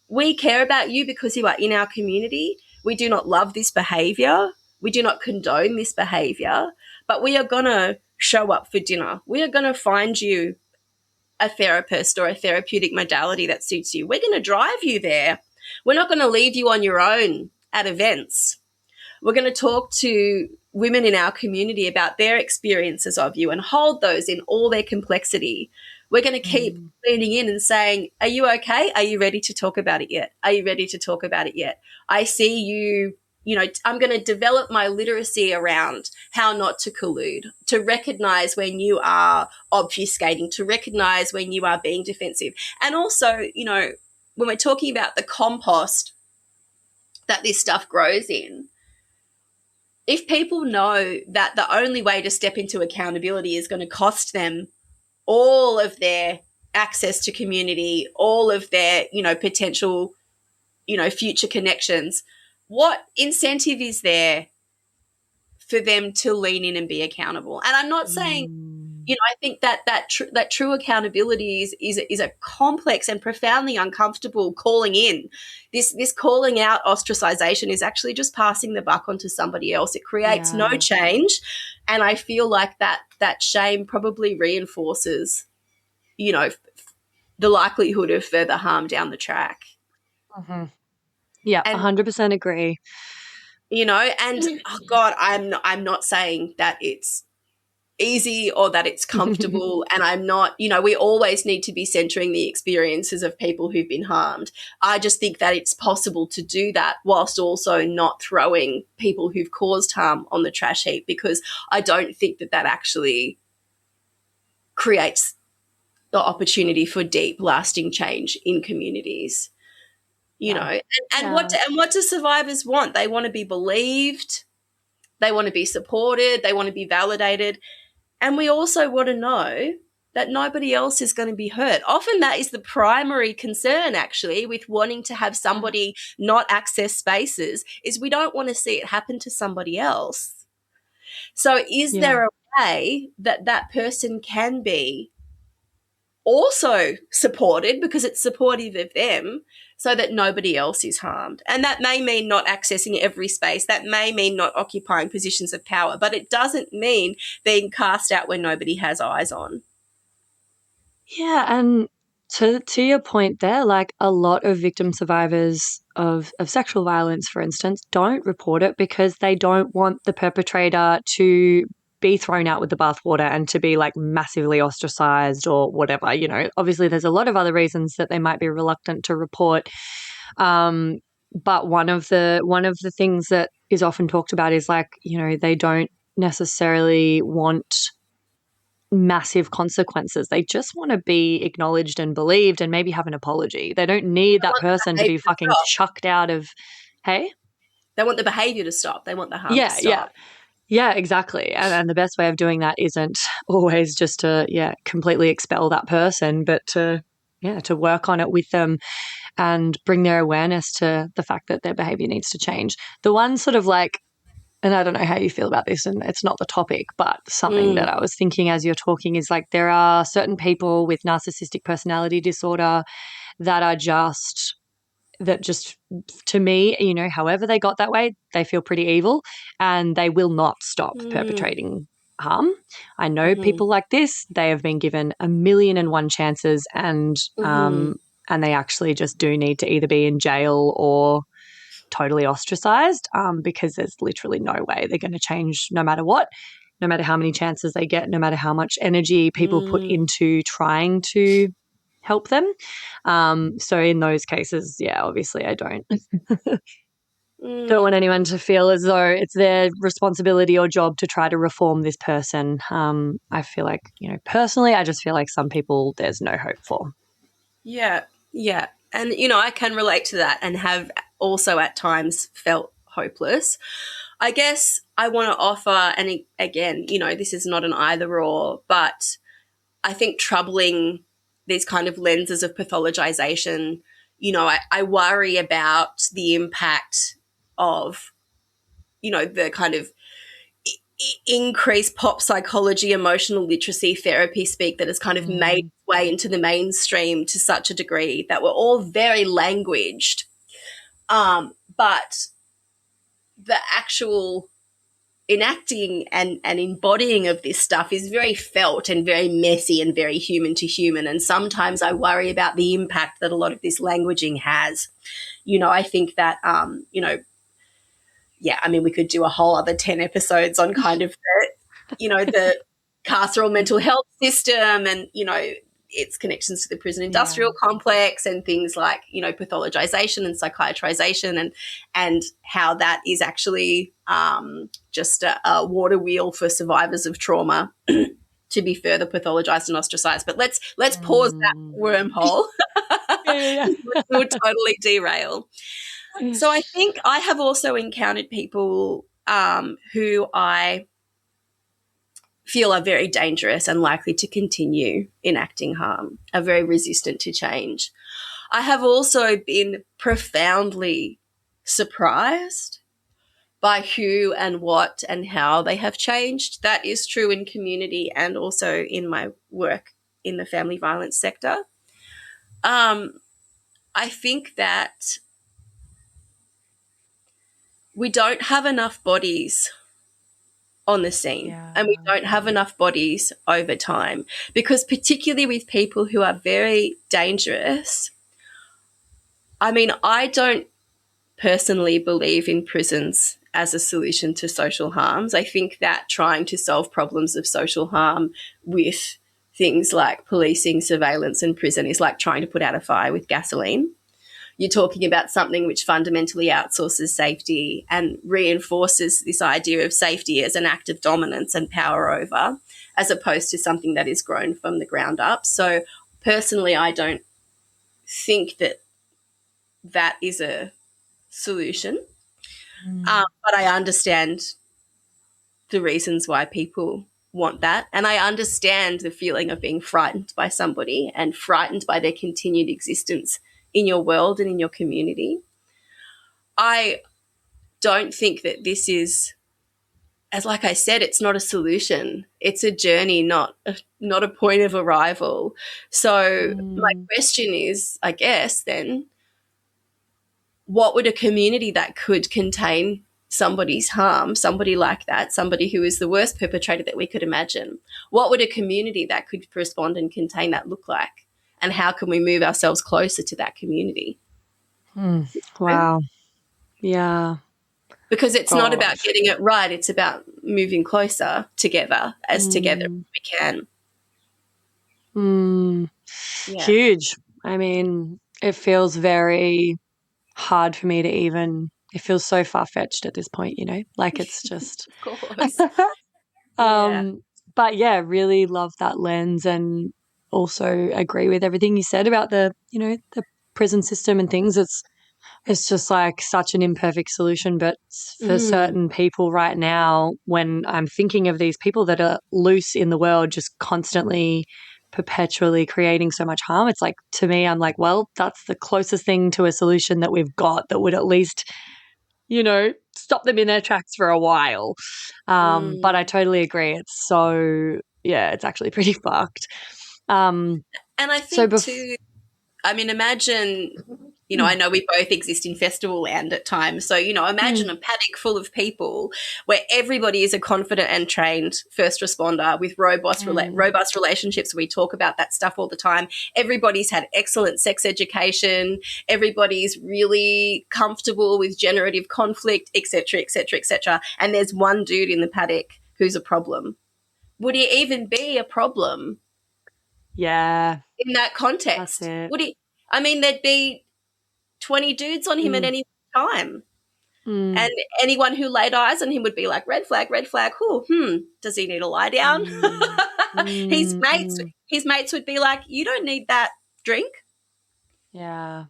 we care about you because you are in our community. We do not love this behavior. We do not condone this behavior, but we are going to show up for dinner. We are going to find you a therapist or a therapeutic modality that suits you. We're going to drive you there. We're not going to leave you on your own at events. We're going to talk to women in our community about their experiences of you and hold those in all their complexity. We're going to keep leaning in and saying, are you okay? Are you ready to talk about it yet? Are you ready to talk about it yet? I see you, you know, I'm going to develop my literacy around how not to collude, to recognize when you are obfuscating, to recognize when you are being defensive. And also, you know, when we're talking about the compost that this stuff grows in, if people know that the only way to step into accountability is going to cost them all of their access to community, all of their, you know, potential, you know, future connections, what incentive is there for them to lean in and be accountable? And I'm not saying, you know, I think that true accountability is a complex and profoundly uncomfortable calling in. This calling out ostracization is actually just passing the buck onto somebody else. It creates no change, and I feel like that shame probably reinforces, you know, the likelihood of further harm down the track. Yeah, And 100% agree. you know, and oh God, I'm not saying that it's easy or that it's comfortable, and I'm not, you know, we always need to be centering the experiences of people who've been harmed. I just think that it's possible to do that whilst also not throwing people who've caused harm on the trash heap, because I don't think that actually creates the opportunity for deep, lasting change in communities. You know, and what do survivors want? They want to be believed, they want to be supported, they want to be validated, and we also want to know that nobody else is going to be hurt. Often that is the primary concern, actually, with wanting to have somebody not access spaces, is we don't want to see it happen to somebody else. So is there a way that that person can be also supported, because it's supportive of them, so that nobody else is harmed? And that may mean not accessing every space. That may mean not occupying positions of power, but it doesn't mean being cast out when nobody has eyes on. Yeah, and to your point there, like a lot of victim survivors of sexual violence, for instance, don't report it because they don't want the perpetrator to be thrown out with the bathwater and to be like massively ostracized or whatever. You know, obviously there's a lot of other reasons that they might be reluctant to report. But one of the things that is often talked about is like, you know, they don't necessarily want massive consequences. They just want to be acknowledged and believed and maybe have an apology. They don't need that person to be fucking chucked out of, hey? They want the behavior to stop. They want the harm to stop. Yeah, exactly. And the best way of doing that isn't always just to, completely expel that person, but to work on it with them and bring their awareness to the fact that their behavior needs to change. The one sort of like, and I don't know how you feel about this, and it's not the topic, but something that I was thinking as you're talking is like there are certain people with narcissistic personality disorder that just to me, you know, however they got that way, they feel pretty evil and they will not stop perpetrating harm. I know people like this, they have been given 1,000,001 chances and they actually just do need to either be in jail or totally ostracized, because there's literally no way they're going to change no matter what, no matter how many chances they get, no matter how much energy people put into trying to help them. So in those cases, obviously I don't want anyone to feel as though it's their responsibility or job to try to reform this person. I feel like, you know, personally, I just feel like some people there's no hope for. Yeah. And, you know, I can relate to that and have also at times felt hopeless. I guess I want to offer, and again, you know, this is not an either or, but I think troubling these kind of lenses of pathologization I worry about the impact of, the kind of increased pop psychology, emotional literacy, therapy speak that has kind of made its way into the mainstream to such a degree that we're all very languaged. But the actual enacting and embodying of this stuff is very felt and very messy and very human to human. And sometimes I worry about the impact that a lot of this languaging has. I think that, we could do a whole other 10 episodes on kind of the carceral mental health system and, its connections to the prison industrial complex and things like, pathologization and psychiatrization and how that is actually just a water wheel for survivors of trauma to be further pathologized and ostracized. But let's pause that wormhole. We'll totally derail. So I think I have also encountered people who I feel are very dangerous and likely to continue enacting harm, are very resistant to change. I have also been profoundly surprised by who and what and how they have changed. That is true in community and also in my work in the family violence sector. I think that we don't have enough bodies on the scene and we don't have enough bodies over time, because particularly with people who are very dangerous, I don't personally believe in prisons as a solution to social harms. I think that trying to solve problems of social harm with things like policing, surveillance and prison is like trying to put out a fire with gasoline. You're talking about something which fundamentally outsources safety and reinforces this idea of safety as an act of dominance and power over, as opposed to something that is grown from the ground up. So personally, I don't think that that is a solution. But I understand the reasons why people want that. And I understand the feeling of being frightened by somebody and frightened by their continued existence in your world and in your community. I don't think that this is, as like I said, it's not a solution. It's a journey, not a point of arrival. So my question is, I guess then, what would a community that could contain somebody's harm, somebody like that, somebody who is the worst perpetrator that we could imagine, what would a community that could respond and contain that look like? And how can we move ourselves closer to that community? Wow. Yeah. Because it's not about getting it right. It's about moving closer together as together we can. Yeah. Huge. It feels very hard for me to even, it feels so far-fetched at this point, like it's just. Of course. But yeah, really love that lens and also agree with everything you said about the prison system and things. It's just like such an imperfect solution, but for certain people right now, when I'm thinking of these people that are loose in the world, just constantly, perpetually creating so much harm, it's like, to me, I'm like, well, that's the closest thing to a solution that we've got that would at least, stop them in their tracks for a while. But I totally agree. It's so, it's actually pretty fucked. And I think too, imagine, I know we both exist in festival land at times. So, imagine a paddock full of people where everybody is a confident and trained first responder with robust relationships. We talk about that stuff all the time. Everybody's had excellent sex education. Everybody's really comfortable with generative conflict, et cetera, et cetera, et cetera. And there's one dude in the paddock who's a problem. Would he even be a problem? Yeah. In that context, would he? There'd be 20 dudes on him at any time. And anyone who laid eyes on him would be like, red flag, does he need to lie down? His mates would be like, you don't need that drink. Yeah.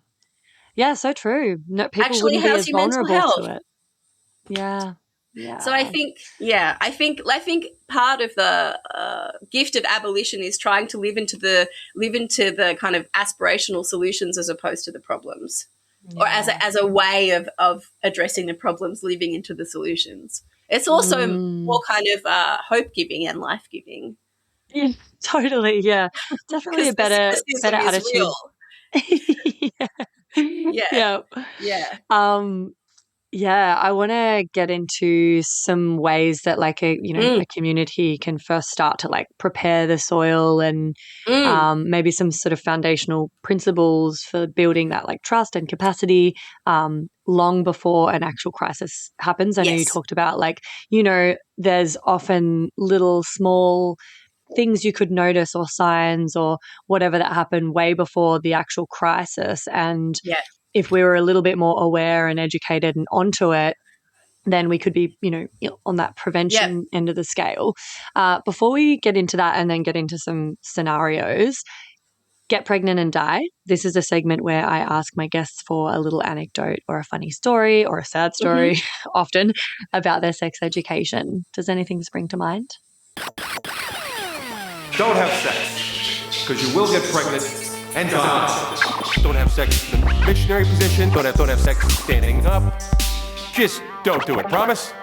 Yeah, so true. No, people Actually, wouldn't be how's as your mental vulnerable health? to it. Yeah. Yeah. So I think part of the gift of abolition is trying to live into the kind of aspirational solutions as opposed to the problems, or as a way of addressing the problems, living into the solutions. It's also more kind of hope giving and life giving. Yeah, totally. Yeah, definitely a Because better pessimism is attitude. real. Yeah. Yeah. Yeah, I want to get into some ways that like a Mm. community can first start to like prepare the soil and Mm. maybe some sort of foundational principles for building that like trust and capacity long before an actual crisis happens. I know you Yes. talked about like, there's often little small things you could notice or signs or whatever that happen way before the actual crisis. And Yeah. if we were a little bit more aware and educated and onto it, then we could be, on that prevention end of the scale. Before we get into that and then get into some scenarios, Get Pregnant and Die. This is a segment where I ask my guests for a little anecdote or a funny story or a sad story, often, about their sex education. Does anything spring to mind? Don't have sex, because you will get pregnant and die. Don't have sex in the missionary position. Don't have sex standing up. Just don't do it. Promise?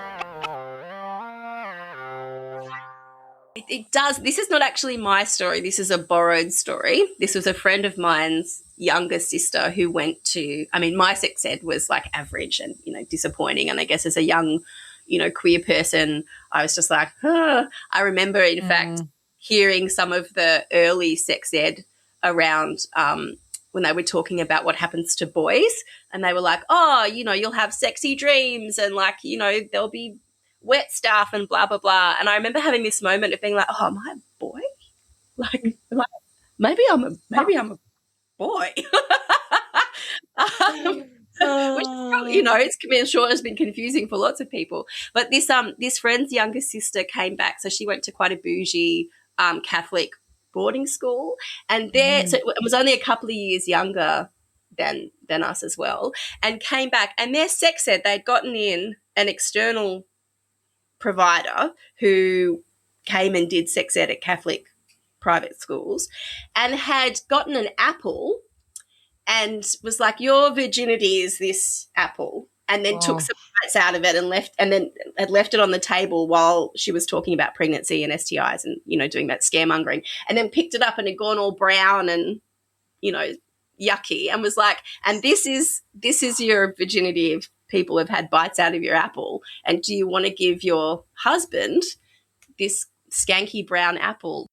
It does. This is not actually my story. This is a borrowed story. This was a friend of mine's younger sister who went to, my sex ed was like average and, disappointing. And I guess as a young, queer person, I was just like, I remember, in fact, hearing some of the early sex ed around when they were talking about what happens to boys, and they were like, you'll have sexy dreams and like, there'll be wet stuff and blah, blah, blah. And I remember having this moment of being like, am I a boy? Like maybe I'm a boy. Which is, sure has been confusing for lots of people. But this friend's younger sister came back, so she went to quite a bougie Catholic boarding school, and so it was only a couple of years younger than us as well, and came back, and their sex ed, they'd gotten in an external provider who came and did sex ed at Catholic private schools, and had gotten an apple and was like, your virginity is this apple, and then took some bites out of it and then had left it on the table while she was talking about pregnancy and STIs and, doing that scaremongering, and then picked it up and had gone all brown and, yucky, and was like, and this is your virginity if people have had bites out of your apple, and do you want to give your husband this skanky brown apple?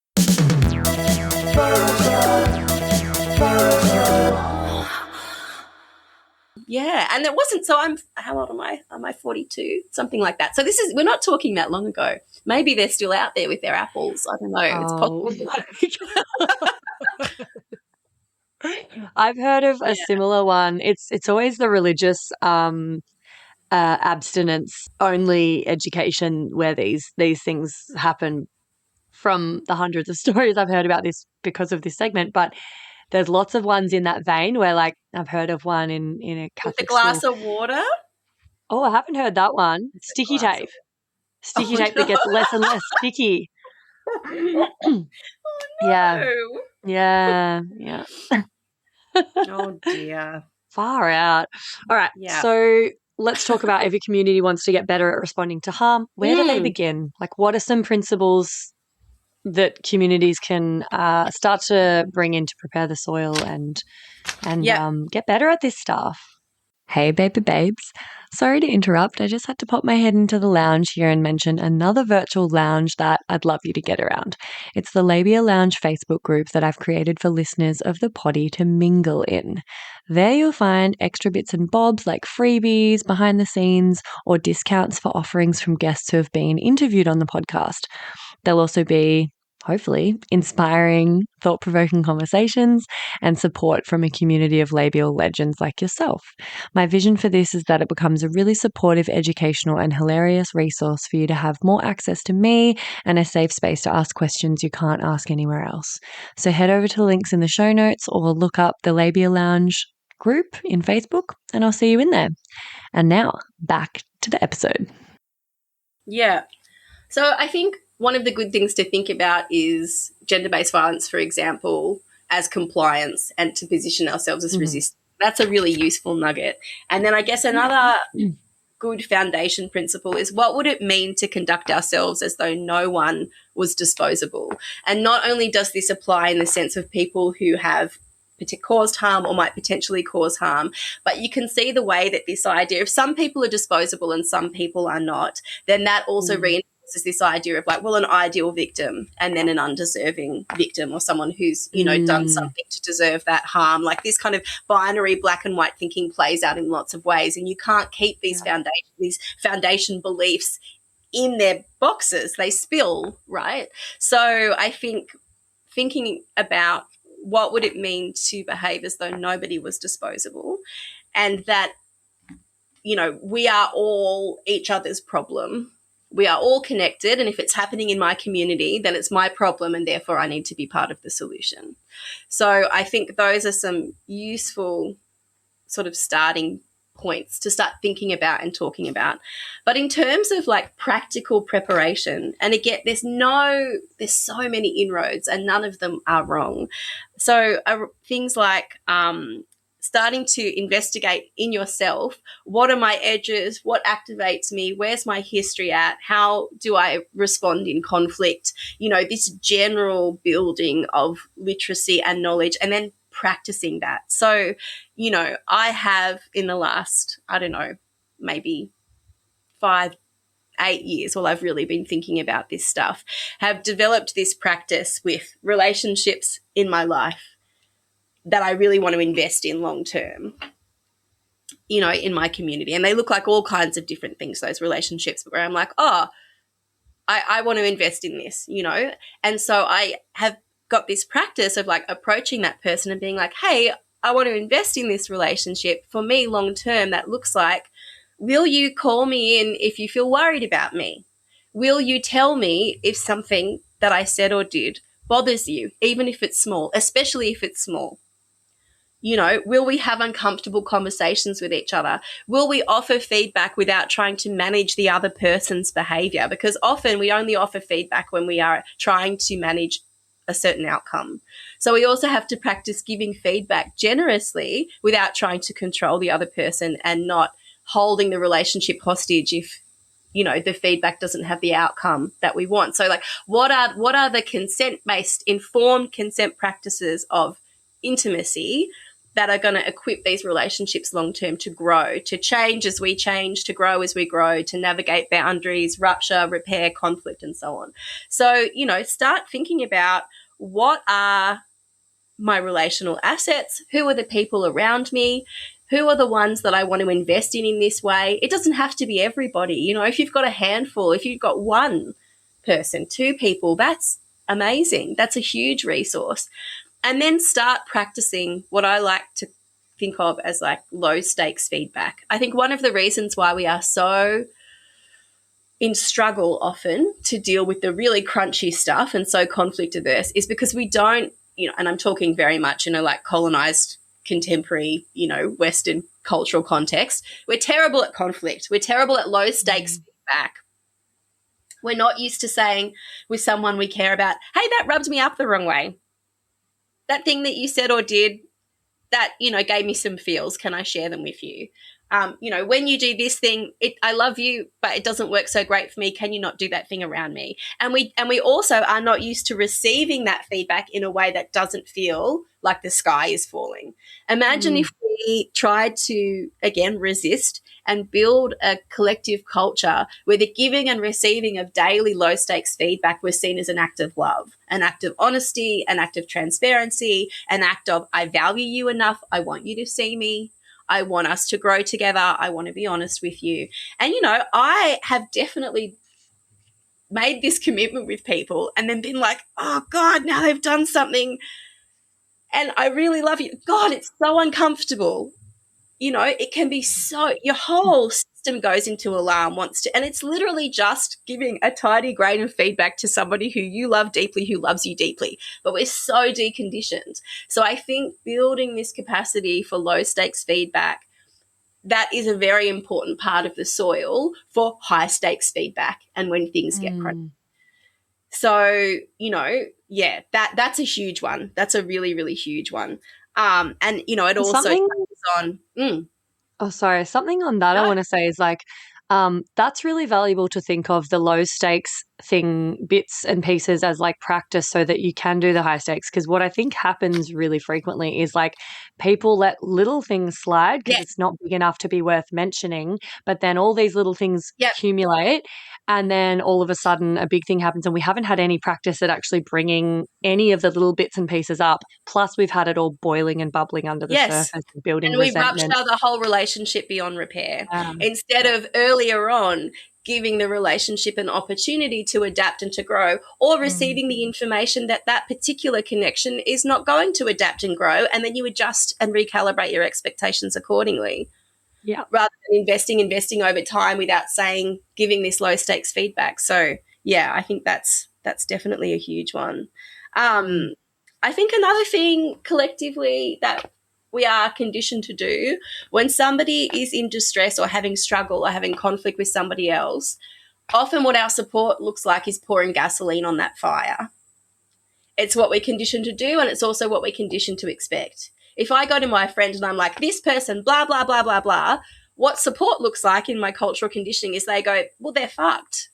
Yeah, and it wasn't, so how old am I? Am I 42? Something like that. So we're not talking that long ago. Maybe they're still out there with their apples. I don't know. It's possible. I've heard of a similar one. It's always the religious abstinence only education where these things happen, from the hundreds of stories I've heard about this because of this segment. But there's lots of ones in that vein where, like, I've heard of one in a Catholic with a glass school. of water? Oh, I haven't heard that one. Sticky tape. Sticky tape that gets less and less sticky. No. Yeah. Oh, dear. Far out. All right. Yeah. So let's talk about, if a community wants to get better at responding to harm, where do they begin? Like, what are some principles that communities can start to bring in to prepare the soil and get better at this stuff? Hey, baby babes. Sorry to interrupt. I just had to pop my head into the lounge here and mention another virtual lounge that I'd love you to get around. It's the Labia Lounge Facebook group that I've created for listeners of the poddy to mingle in. There you'll find extra bits and bobs like freebies, behind the scenes, or discounts for offerings from guests who have been interviewed on the podcast. There'll also be, hopefully, inspiring, thought-provoking conversations and support from a community of labial legends like yourself. My vision for this is that it becomes a really supportive, educational and hilarious resource for you to have more access to me and a safe space to ask questions you can't ask anywhere else. So head over to the links in the show notes or look up the Labia Lounge group in Facebook and I'll see you in there. And now, back to the episode. Yeah. So I think one of the good things to think about is gender-based violence, for example, as compliance and to position ourselves as resistance. That's a really useful nugget. And then I guess another good foundation principle is what would it mean to conduct ourselves as though no one was disposable? And not only does this apply in the sense of people who have caused harm or might potentially cause harm, but you can see the way that this idea, if some people are disposable and some people are not, then that also reinforces this idea of like, well, an ideal victim and then an undeserving victim or someone who's, you know, done something to deserve that harm. Like this kind of binary black and white thinking plays out in lots of ways, and you can't keep these foundation beliefs in their boxes. They spill, right? So I think thinking about what would it mean to behave as though nobody was disposable, and that, you know, we are all each other's problem. We are all connected, and if it's happening in my community, then it's my problem, and therefore I need to be part of the solution. So I think those are some useful sort of starting points to start thinking about and talking about. But in terms of like practical preparation, and again, there's so many inroads and none of them are wrong. So things like starting to investigate in yourself, what are my edges, what activates me, where's my history at, how do I respond in conflict, you know, this general building of literacy and knowledge, and then practicing that. So, you know, I have in the last, I don't know, maybe 5-8 years, while I've really been thinking about this stuff, have developed this practice with relationships in my life that I really want to invest in long term, you know, in my community. And they look like all kinds of different things, those relationships, where I'm like, oh, I want to invest in this, you know. And so I have got this practice of like approaching that person and being like, hey, I want to invest in this relationship. For me, long term, that looks like, will you call me in if you feel worried about me? Will you tell me if something that I said or did bothers you, even if it's small, especially if it's small? You know, will we have uncomfortable conversations with each other? Will we offer feedback without trying to manage the other person's behavior? Because often we only offer feedback when we are trying to manage a certain outcome. So we also have to practice giving feedback generously without trying to control the other person and not holding the relationship hostage if, you know, the feedback doesn't have the outcome that we want. So like, what are the consent-based, informed consent practices of intimacy that are going to equip these relationships long-term to grow, to change as we change, to grow as we grow, to navigate boundaries, rupture, repair, conflict, and so on. So, you know, start thinking about, what are my relational assets? Who are the people around me? Who are the ones that I want to invest in this way? It doesn't have to be everybody. You know, if you've got a handful, if you've got one person, 2 people, that's amazing. That's a huge resource. And then start practicing what I like to think of as like low stakes feedback. I think one of the reasons why we are so in struggle often to deal with the really crunchy stuff and so conflict averse is because we don't, you know, and I'm talking very much in a like colonized, contemporary, you know, Western cultural context. We're terrible at conflict. We're terrible at low stakes feedback. We're not used to saying with someone we care about, hey, that rubbed me up the wrong way. That thing that you said or did that, you know, gave me some feels. Can I share them with you? You know, when you do this thing, I love you, but it doesn't work so great for me. Can you not do that thing around me? And we also are not used to receiving that feedback in a way that doesn't feel like the sky is falling. Imagine if we tried to, again, resist and build a collective culture where the giving and receiving of daily low-stakes feedback was seen as an act of love, an act of honesty, an act of transparency, an act of, I value you enough, I want you to see me, I want us to grow together, I want to be honest with you. And, you know, I have definitely made this commitment with people and then been like, oh, God, now they've done something and I really love you. God, it's so uncomfortable. You know, it can be so, your whole system goes into alarm and it's literally just giving a tiny grain of feedback to somebody who you love deeply, who loves you deeply. But we're so deconditioned. So I think building this capacity for low stakes feedback that is a very important part of the soil for high stakes feedback and when things get crazy. So, you know, yeah, that's a huge one. That's a really, really huge one. And, you know, it also Something touches on Oh, sorry. Something on that I No. want to say is like, that's really valuable to think of the low stakes thing, bits and pieces as like practice so that you can do the high stakes. Because what I think happens really frequently is like people let little things slide because Yes. it's not big enough to be worth mentioning. But then all these little things Yep. accumulate. And then all of a sudden a big thing happens and we haven't had any practice at actually bringing any of the little bits and pieces up. Plus we've had it all boiling and bubbling under the Yes. surface and building and we resentment. rupture the whole relationship beyond repair Yeah. instead of earlier on giving the relationship an opportunity to adapt and to grow, or receiving the information that that particular connection is not going to adapt and grow, and then you adjust and recalibrate your expectations accordingly. Yeah. Rather than investing over time without giving this low stakes feedback. So yeah, I think that's definitely a huge one. I think another thing collectively that we are conditioned to do when somebody is in distress or having struggle or having conflict with somebody else, often what our support looks like is pouring gasoline on that fire. It's what we're conditioned to do, and it's also what we're conditioned to expect. If I go to my friend and I'm like, this person, blah, blah, blah, blah, blah, what support looks like in my cultural conditioning is they go, well, they're fucked.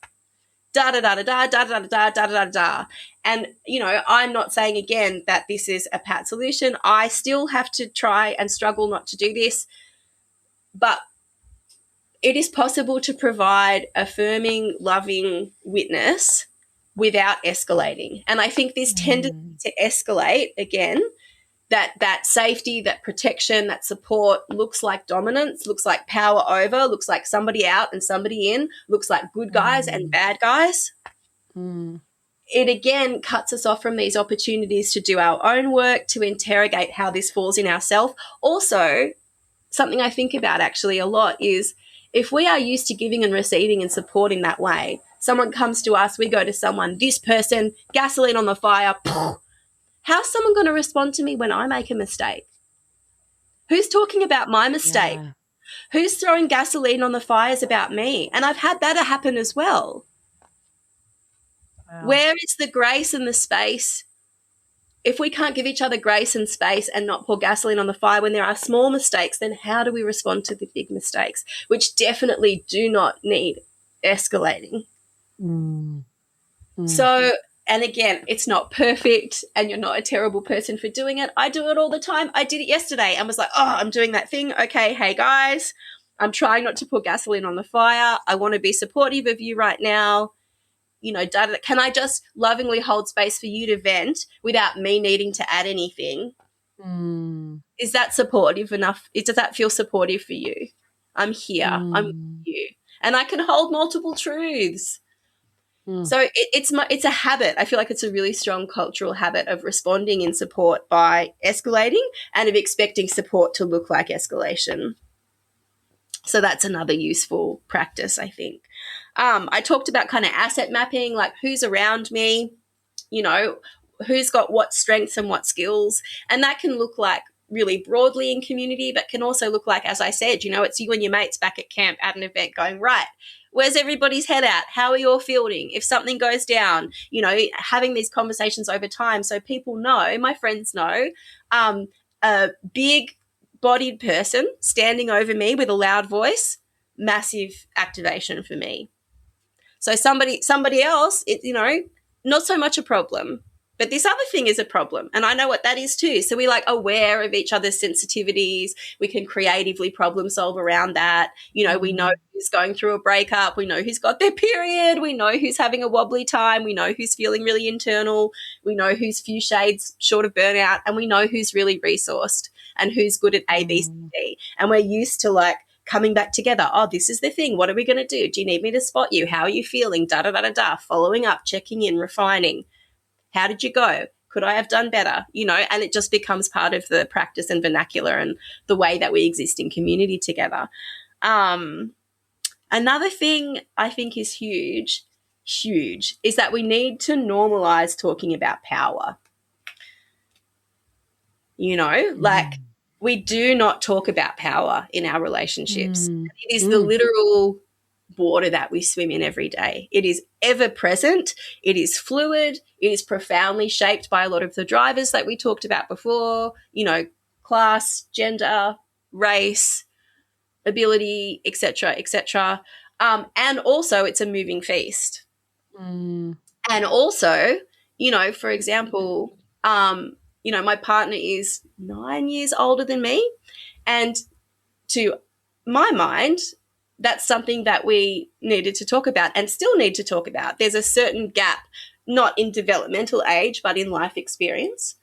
Da, da, da, da, da, da, da, da, da, da, da. And, you know, I'm not saying again that this is a pat solution. I still have to try and struggle not to do this. But it is possible to provide affirming, loving witness without escalating. And I think this tendency to escalate, again, that safety, that protection, that support looks like dominance, looks like power over, looks like somebody out and somebody in, looks like good guys and bad guys. It again cuts us off from these opportunities to do our own work, to interrogate how this falls in ourselves. Also, something I think about actually a lot is if we are used to giving and receiving and supporting that way, someone comes to us, we go to someone, this person, gasoline on the fire, how's someone going to respond to me when I make a mistake? Who's talking about my mistake? Yeah. Who's throwing gasoline on the fires about me? And I've had that happen as well. Wow. Where is the grace and the space? If we can't give each other grace and space and not pour gasoline on the fire when there are small mistakes, then how do we respond to the big mistakes, which definitely do not need escalating? So, and again, it's not perfect and you're not a terrible person for doing it. I do it all the time. I did it yesterday and was like, oh, I'm doing that thing. Okay, hey guys, I'm trying not to pour gasoline on the fire. I want to be supportive of you right now. You know, can I just lovingly hold space for you to vent without me needing to add anything? Is that supportive enough? Does that feel supportive for you? I'm here. I'm with you. And I can hold multiple truths. So it's a habit. I feel like it's a really strong cultural habit of responding in support by escalating and of expecting support to look like escalation. So that's another useful practice, I think. I talked about kind of asset mapping, like who's around me, you know, who's got what strengths and what skills. And that can look like really broadly in community, but can also look like, as I said, you know, it's you and your mates back at camp at an event going, right, where's everybody's head at? How are you all fielding? If something goes down, you know, having these conversations over time so people know, my friends know, a big-bodied person standing over me with a loud voice, massive activation for me. So somebody else, you know, not so much a problem. But this other thing is a problem, and I know what that is too. So we're like aware of each other's sensitivities. We can creatively problem solve around that. You know, we know who's going through a breakup. We know who's got their period. We know who's having a wobbly time. We know who's feeling really internal. We know who's few shades short of burnout, and we know who's really resourced and who's good at A, B, C, D. And we're used to like coming back together. Oh, this is the thing. What are we going to do? Do you need me to spot you? How are you feeling? Da, da, da, da, da. Following up, checking in, refining. How did you go? Could I have done better? You know, and it just becomes part of the practice and vernacular and the way that we exist in community together. Another thing I think is huge, is that we need to normalize talking about power. You know, like we do not talk about power in our relationships. Mm. It is the literal water that we swim in every day. It is ever present. It is fluid. It is profoundly shaped by a lot of the drivers that we talked about before, class, gender, race, ability, etc., etc. And also it's a moving feast. Mm. And also, for example, my partner is 9 years older than me. And to my mind, that's something that we needed to talk about and still need to talk about. There's a certain gap, not in developmental age, but in life experience.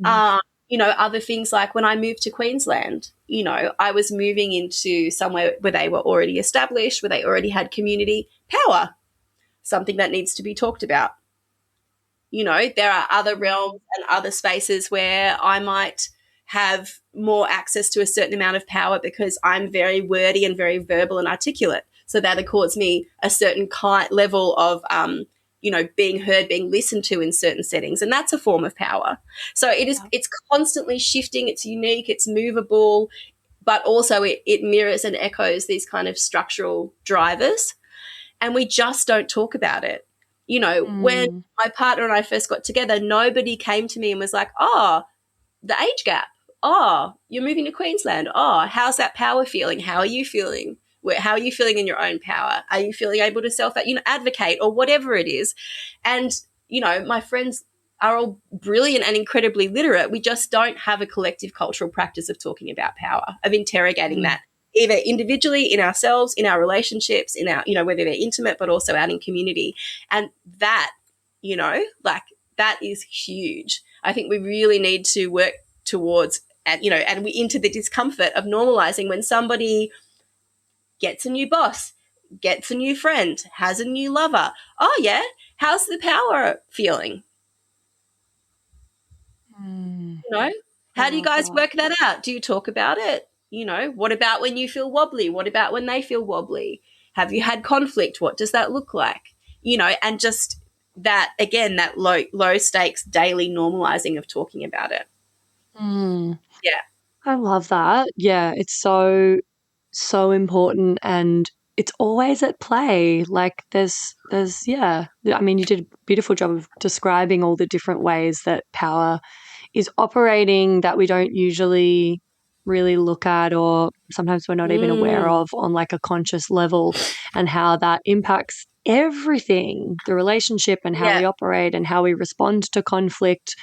Other things like when I moved to Queensland, I was moving into somewhere where they were already established, where they already had community power, something that needs to be talked about. There are other realms and other spaces where I might have more access to a certain amount of power because I'm very wordy and very verbal and articulate. So that accords me a certain level of, being heard, being listened to in certain settings. And that's a form of power. So it's constantly shifting. It's unique. It's movable. But also it mirrors and echoes these kind of structural drivers. And we just don't talk about it. When my partner and I first got together, nobody came to me and was like, oh, the age gap. Oh, you're moving to Queensland. Oh, how's that power feeling? How are you feeling? How are you feeling in your own power? Are you feeling able to advocate or whatever it is? And, my friends are all brilliant and incredibly literate. We just don't have a collective cultural practice of talking about power, of interrogating that, either individually in ourselves, in our relationships, in our, whether they're intimate, but also out in community. And that, that is huge. I think we really need to work towards, and we into the discomfort of normalizing when somebody gets a new boss, gets a new friend, has a new lover. Oh, yeah, how's the power feeling? How do you guys work that out? Do you talk about it? What about when you feel wobbly? What about when they feel wobbly? Have you had conflict? What does that look like? And just that, again, that low stakes daily normalizing of talking about it. Yeah. I love that. Yeah, it's so important, and it's always at play. Like there's I mean, you did a beautiful job of describing all the different ways that power is operating that we don't usually really look at, or sometimes we're not even aware of on like a conscious level, and how that impacts everything, the relationship and how we operate and how we respond to conflict.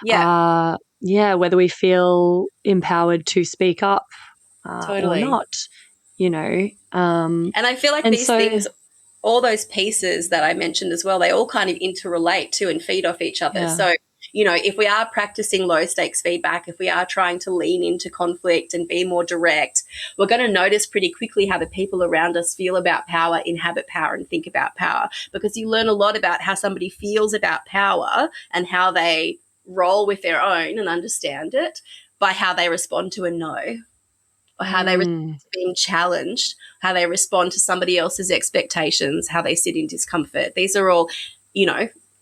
Whether we feel empowered to speak up or not, And I feel like these things, all those pieces that I mentioned as well, they all kind of interrelate to and feed off each other. So, if we are practicing low stakes feedback, if we are trying to lean into conflict and be more direct, we're going to notice pretty quickly how the people around us feel about power, inhabit power, and think about power, because you learn a lot about how somebody feels about power and how they roll with their own and understand it by how they respond to a no, or how they respond to being challenged, how they respond to somebody else's expectations, how they sit in discomfort. These are all,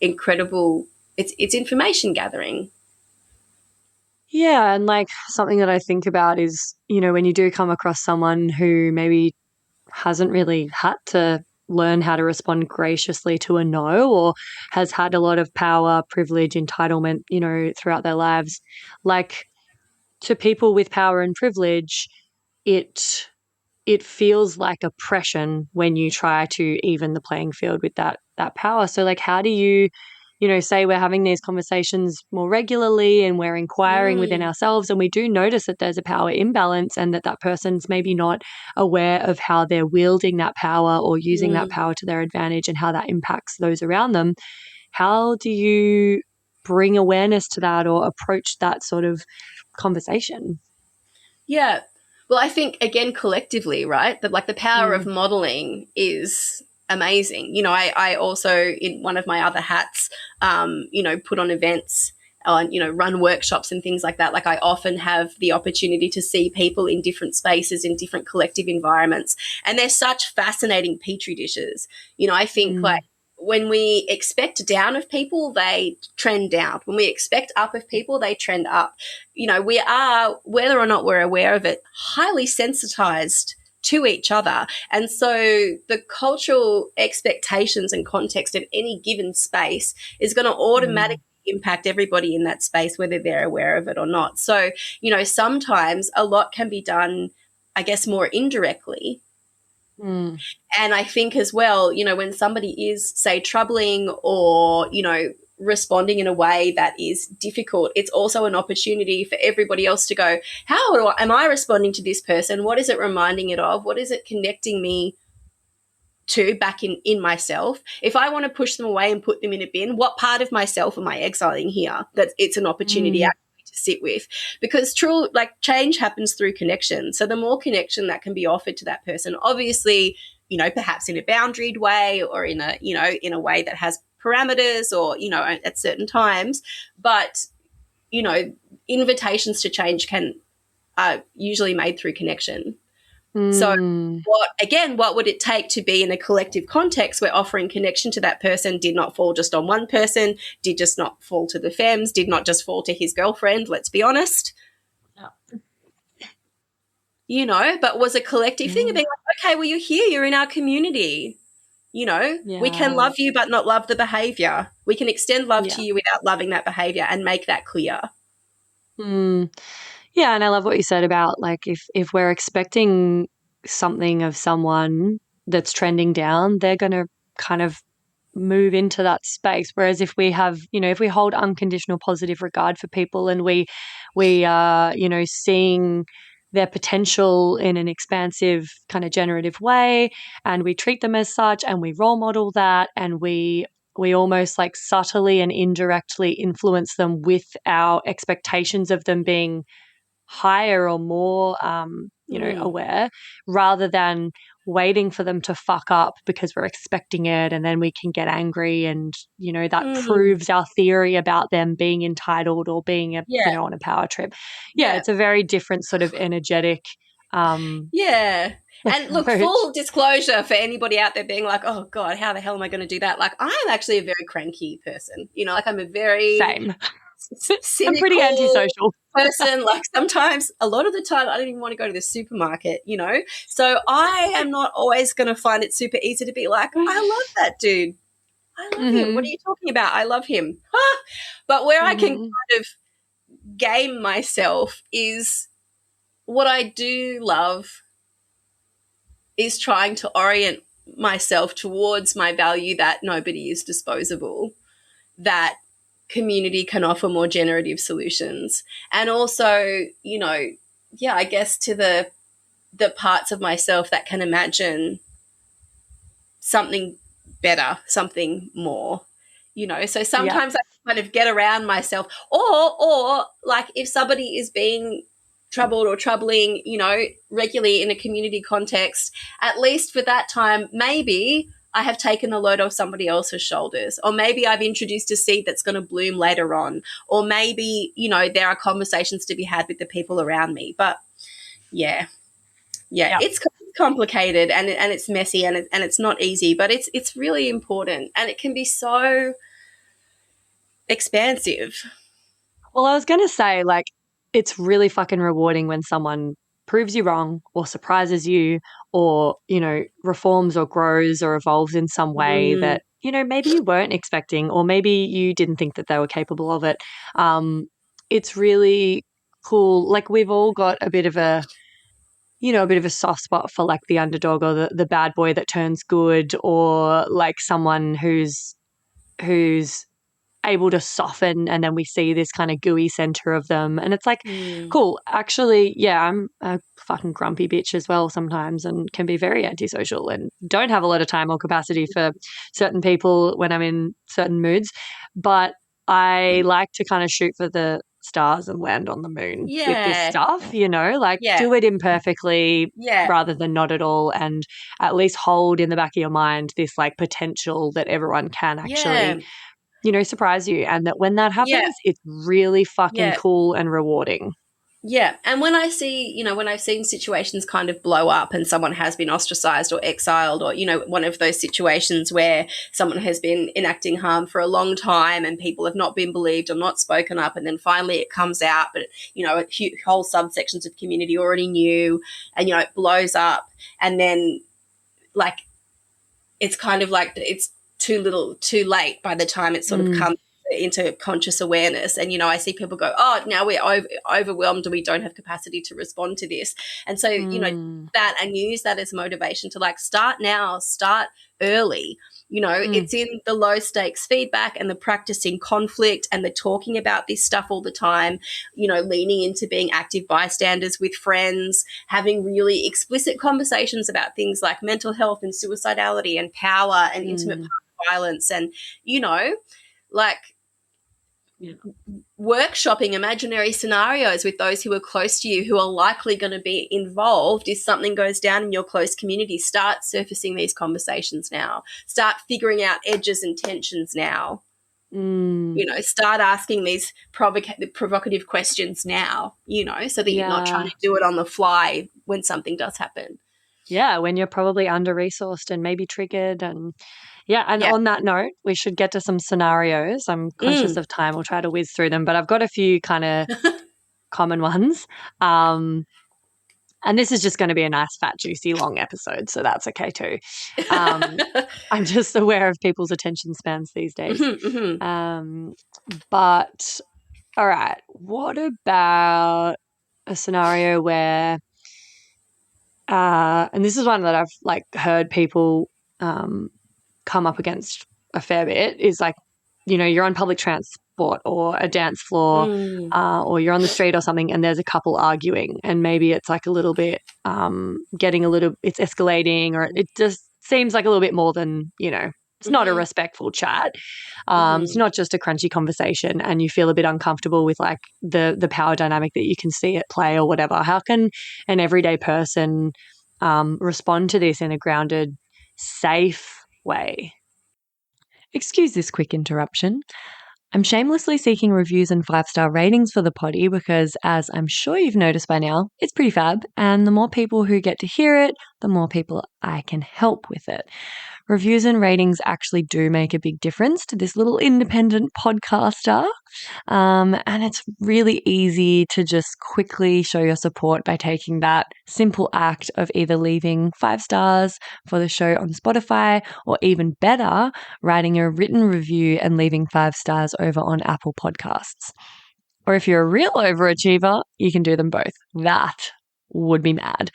incredible. It's information gathering. Yeah, and like something that I think about is, when you do come across someone who maybe hasn't really had to learn how to respond graciously to a no, or has had a lot of power, privilege, entitlement, throughout their lives, like to people with power and privilege, it feels like oppression when you try to even the playing field with that power. So like, how do you, say we're having these conversations more regularly and we're inquiring within ourselves, and we do notice that there's a power imbalance and that person's maybe not aware of how they're wielding that power or using that power to their advantage and how that impacts those around them. How do you bring awareness to that or approach that sort of conversation? Yeah. Well, I think, again, collectively, right, that like the power of modeling is amazing. I also, in one of my other hats, put on events on, run workshops and things like that. Like I often have the opportunity to see people in different spaces, in different collective environments, and they're such fascinating petri dishes. I think like when we expect down of people, they trend down. When we expect up of people, they trend up. You know, we are, whether or not we're aware of it, highly sensitized to each other. And so the cultural expectations and context of any given space is going to automatically impact everybody in that space, whether they're aware of it or not. So, you know, sometimes a lot can be done, I guess, more indirectly. And I think as well, you know, when somebody is, say, troubling or, you know, responding in a way that is difficult, it's also an opportunity for everybody else to go, am I responding to this person? What is it reminding it of? What is it connecting me to back in myself? If I want to push them away and put them in a bin, what part of myself am I exiling here? That it's an opportunity actually to sit with, because true, like, change happens through connection. So the more connection that can be offered to that person, obviously, you know, perhaps in a boundaried way or in a, you know, in a way that has parameters or, you know, at certain times. But, you know, invitations to change are usually made through connection. So what would it take to be in a collective context where offering connection to that person did not fall just on one person, did just not fall to the femmes, did not just fall to his girlfriend, let's be honest. You know, but was a collective thing of being like, okay, well, you're here, you're in our community. You know, we can love you but not love the behaviour. We can extend love to you without loving that behaviour, and make that clear. Yeah, and I love what you said about, like, if we're expecting something of someone that's trending down, they're going to kind of move into that space. Whereas if we have, you know, if we hold unconditional positive regard for people and we are, you know, seeing their potential in an expansive kind of generative way, and we treat them as such, and we role model that, and we almost like subtly and indirectly influence them with our expectations of them being higher or more, you know, aware, rather than waiting for them to fuck up because we're expecting it, and then we can get angry, and, you know, that proves our theory about them being entitled or being a, you know, on a power trip. It's a very different sort of energetic. And look, full disclosure for anybody out there being like, oh God, how the hell am I going to do that? Like, I'm actually a very cranky person. You know, like, I'm a very same. cynical, I'm pretty antisocial person. Like, sometimes, a lot of the time, I don't even want to go to the supermarket, you know. So I am not always going to find it super easy to be like, I love that dude. I love him. What are you talking about? I love him. But where I can kind of game myself is, what I do love is trying to orient myself towards my value that nobody is disposable, that community can offer more generative solutions. And also, you know, I guess to the parts of myself that can imagine something better, something more, you know. So sometimes I kind of get around myself, or like, if somebody is being troubled or troubling, you know, regularly in a community context, at least for that time, maybe I have taken the load off somebody else's shoulders, or maybe I've introduced a seed that's going to bloom later on, or maybe, you know, there are conversations to be had with the people around me. But it's complicated, and it's messy, and it's not easy, but it's really important, and it can be so expansive. Well, I was going to say, like, it's really fucking rewarding when someone proves you wrong or surprises you, or, you know, reforms or grows or evolves in some way that, you know, maybe you weren't expecting, or maybe you didn't think that they were capable of it. It's really cool. Like, we've all got a bit of a soft spot for, like, the underdog or the bad boy that turns good, or like someone who's able to soften, and then we see this kind of gooey center of them, and it's like, cool. Actually, I'm a fucking grumpy bitch as well sometimes, and can be very antisocial, and don't have a lot of time or capacity for certain people when I'm in certain moods. But I like to kind of shoot for the stars and land on the moon with this stuff, you know, like, do it imperfectly rather than not at all, and at least hold in the back of your mind this, like, potential that everyone can actually you know, surprise you. And that when that happens, it's really fucking cool and rewarding. Yeah. And when I see, when I've seen situations kind of blow up and someone has been ostracized or exiled, or, one of those situations where someone has been enacting harm for a long time and people have not been believed or not spoken up, and then finally it comes out, but, whole subsections of the community already knew, and, it blows up. And then, like, it's kind of like it's too little, too late by the time it sort of comes into conscious awareness. And, I see people go, oh, now we're overwhelmed and we don't have capacity to respond to this. And so, that, and use that as motivation to like start now, start early. It's in the low stakes feedback and the practicing conflict and the talking about this stuff all the time, leaning into being active bystanders with friends, having really explicit conversations about things like mental health and suicidality and power and intimate violence, and, like workshopping imaginary scenarios with those who are close to you who are likely going to be involved. If something goes down in your close community, start surfacing these conversations now. Start figuring out edges and tensions now. Start asking these provocative questions now, so that you're not trying to do it on the fly when something does happen. Yeah, when you're probably under-resourced and maybe triggered. And on that note, we should get to some scenarios. I'm conscious of time. We'll try to whiz through them, but I've got a few kind of common ones. And this is just going to be a nice, fat, juicy, long episode, so that's okay too. I'm just aware of people's attention spans these days. But, all right, what about a scenario where and this is one that I've heard people come up against a fair bit, is like, you're on public transport or a dance floor or you're on the street or something, and there's a couple arguing, and maybe it's like a little bit it's escalating, or it just seems like a little bit more than, it's not a respectful chat. It's not just a crunchy conversation, and you feel a bit uncomfortable with like the power dynamic that you can see at play or whatever. How can an everyday person respond to this in a grounded, safe way? Excuse this quick interruption. I'm shamelessly seeking reviews and 5-star ratings for the potty because, as I'm sure you've noticed by now, it's pretty fab, and the more people who get to hear it, the more people I can help with it. Reviews and ratings actually do make a big difference to this little independent podcaster. And it's really easy to just quickly show your support by taking that simple act of either leaving 5 stars for the show on Spotify, or even better, writing a written review and leaving 5 stars over on Apple Podcasts. Or if you're a real overachiever, you can do them both. That would be mad.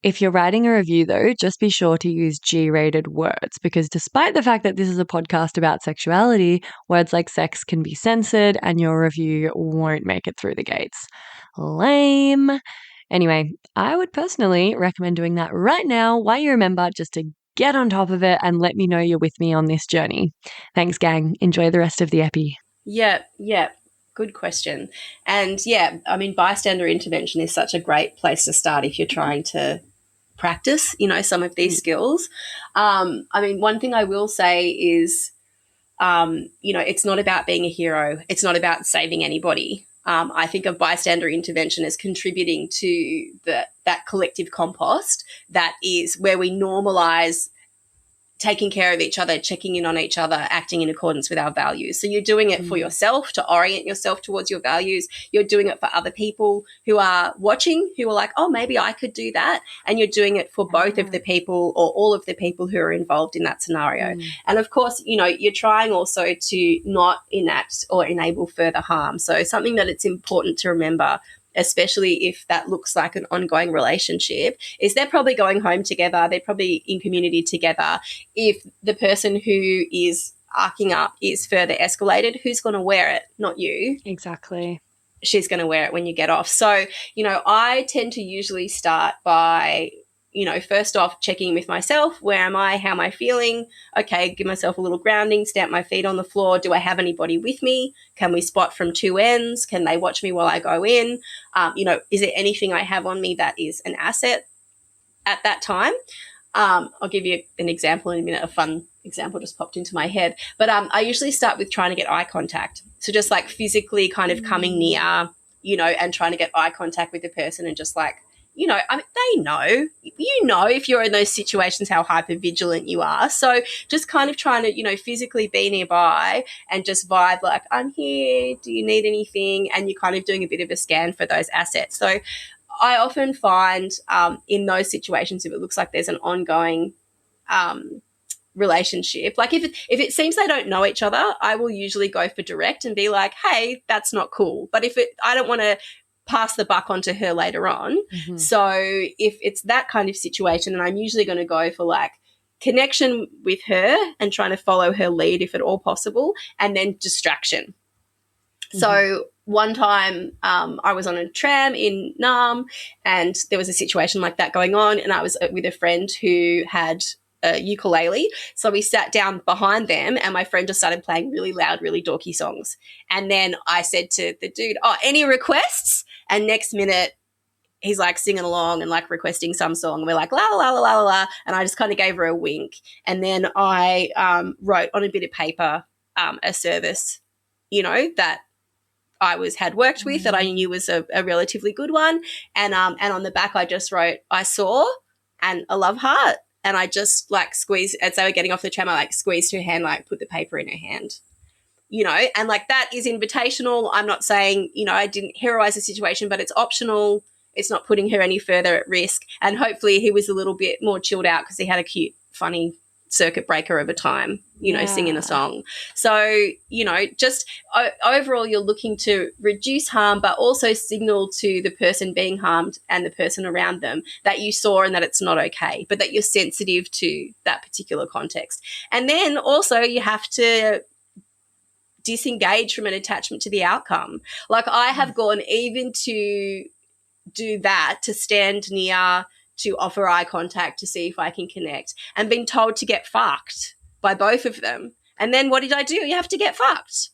If you're writing a review, though, just be sure to use G-rated words, because despite the fact that this is a podcast about sexuality, words like sex can be censored and your review won't make it through the gates. Lame. Anyway, I would personally recommend doing that right now while you remember, just to get on top of it and let me know you're with me on this journey. Thanks, gang. Enjoy the rest of the epi. Yeah. Good question. And bystander intervention is such a great place to start if you're trying to practice, some of these skills. One thing I will say is, it's not about being a hero. It's not about saving anybody. I think of bystander intervention as contributing to that collective compost that is where we normalize taking care of each other, checking in on each other, acting in accordance with our values. So you're doing it for yourself, to orient yourself towards your values. You're doing it for other people who are watching, who are like, oh, maybe I could do that. And you're doing it for both of the people or all of the people who are involved in that scenario. And of course, you're trying also to not enact or enable further harm. So something that it's important to remember, especially if that looks like an ongoing relationship, is they're probably going home together. They're probably in community together. If the person who is arcing up is further escalated, who's going to wear it? Not you. Exactly. She's going to wear it when you get off. So, I tend to usually start by, first off checking with myself. Where am I? How am I feeling? Okay, give myself a little grounding, stamp my feet on the floor. Do I have anybody with me? Can we spot from two ends? Can they watch me while I go in? Is there anything I have on me that is an asset at that time? I'll give you an example in a minute. A fun example just popped into my head. But I usually start with trying to get eye contact. So just like physically kind of coming near, you know, and trying to get eye contact with the person and just like, you know, I mean, they know, you know, if you're in those situations, how hyper vigilant you are. So just kind of trying to, you know, physically be nearby and just vibe like, I'm here. Do you need anything? And you're kind of doing a bit of a scan for those assets. So I often find in those situations, if it looks like there's an ongoing relationship, like if it seems they don't know each other, I will usually go for direct and be like, hey, that's not cool. But I don't want to pass the buck on to her later on. Mm-hmm. So if it's that kind of situation, then I'm usually going to go for like connection with her and trying to follow her lead if at all possible, and then distraction. Mm-hmm. So one time I was on a tram in Nam and there was a situation like that going on, and I was with a friend who had a ukulele. So we sat down behind them and my friend just started playing really loud, really dorky songs. And then I said to the dude, oh, any requests? And next minute he's like singing along and like requesting some song. We're like, la, la, la, la, la. And I just kind of gave her a wink. And then I wrote on a bit of paper a service, you know, that I had worked with that I knew was a relatively good one. And on the back I just wrote, I saw and a love heart. And I just like squeezed, as they were getting off the tram, I like squeezed her hand, like put the paper in her hand, you know, and like that is invitational. I'm not saying, you know, I didn't heroize the situation, but it's optional. It's not putting her any further at risk. And hopefully he was a little bit more chilled out because he had a cute, funny circuit breaker over time, you know, singing a song. So, you know, just overall you're looking to reduce harm but also signal to the person being harmed and the person around them that you saw and that it's not okay, but that you're sensitive to that particular context. And then also you have to disengage from an attachment to the outcome. Like I have gone even to do that, to stand near, to offer eye contact to see if I can connect, and been told to get fucked by both of them. And then what did I do? You have to get fucked.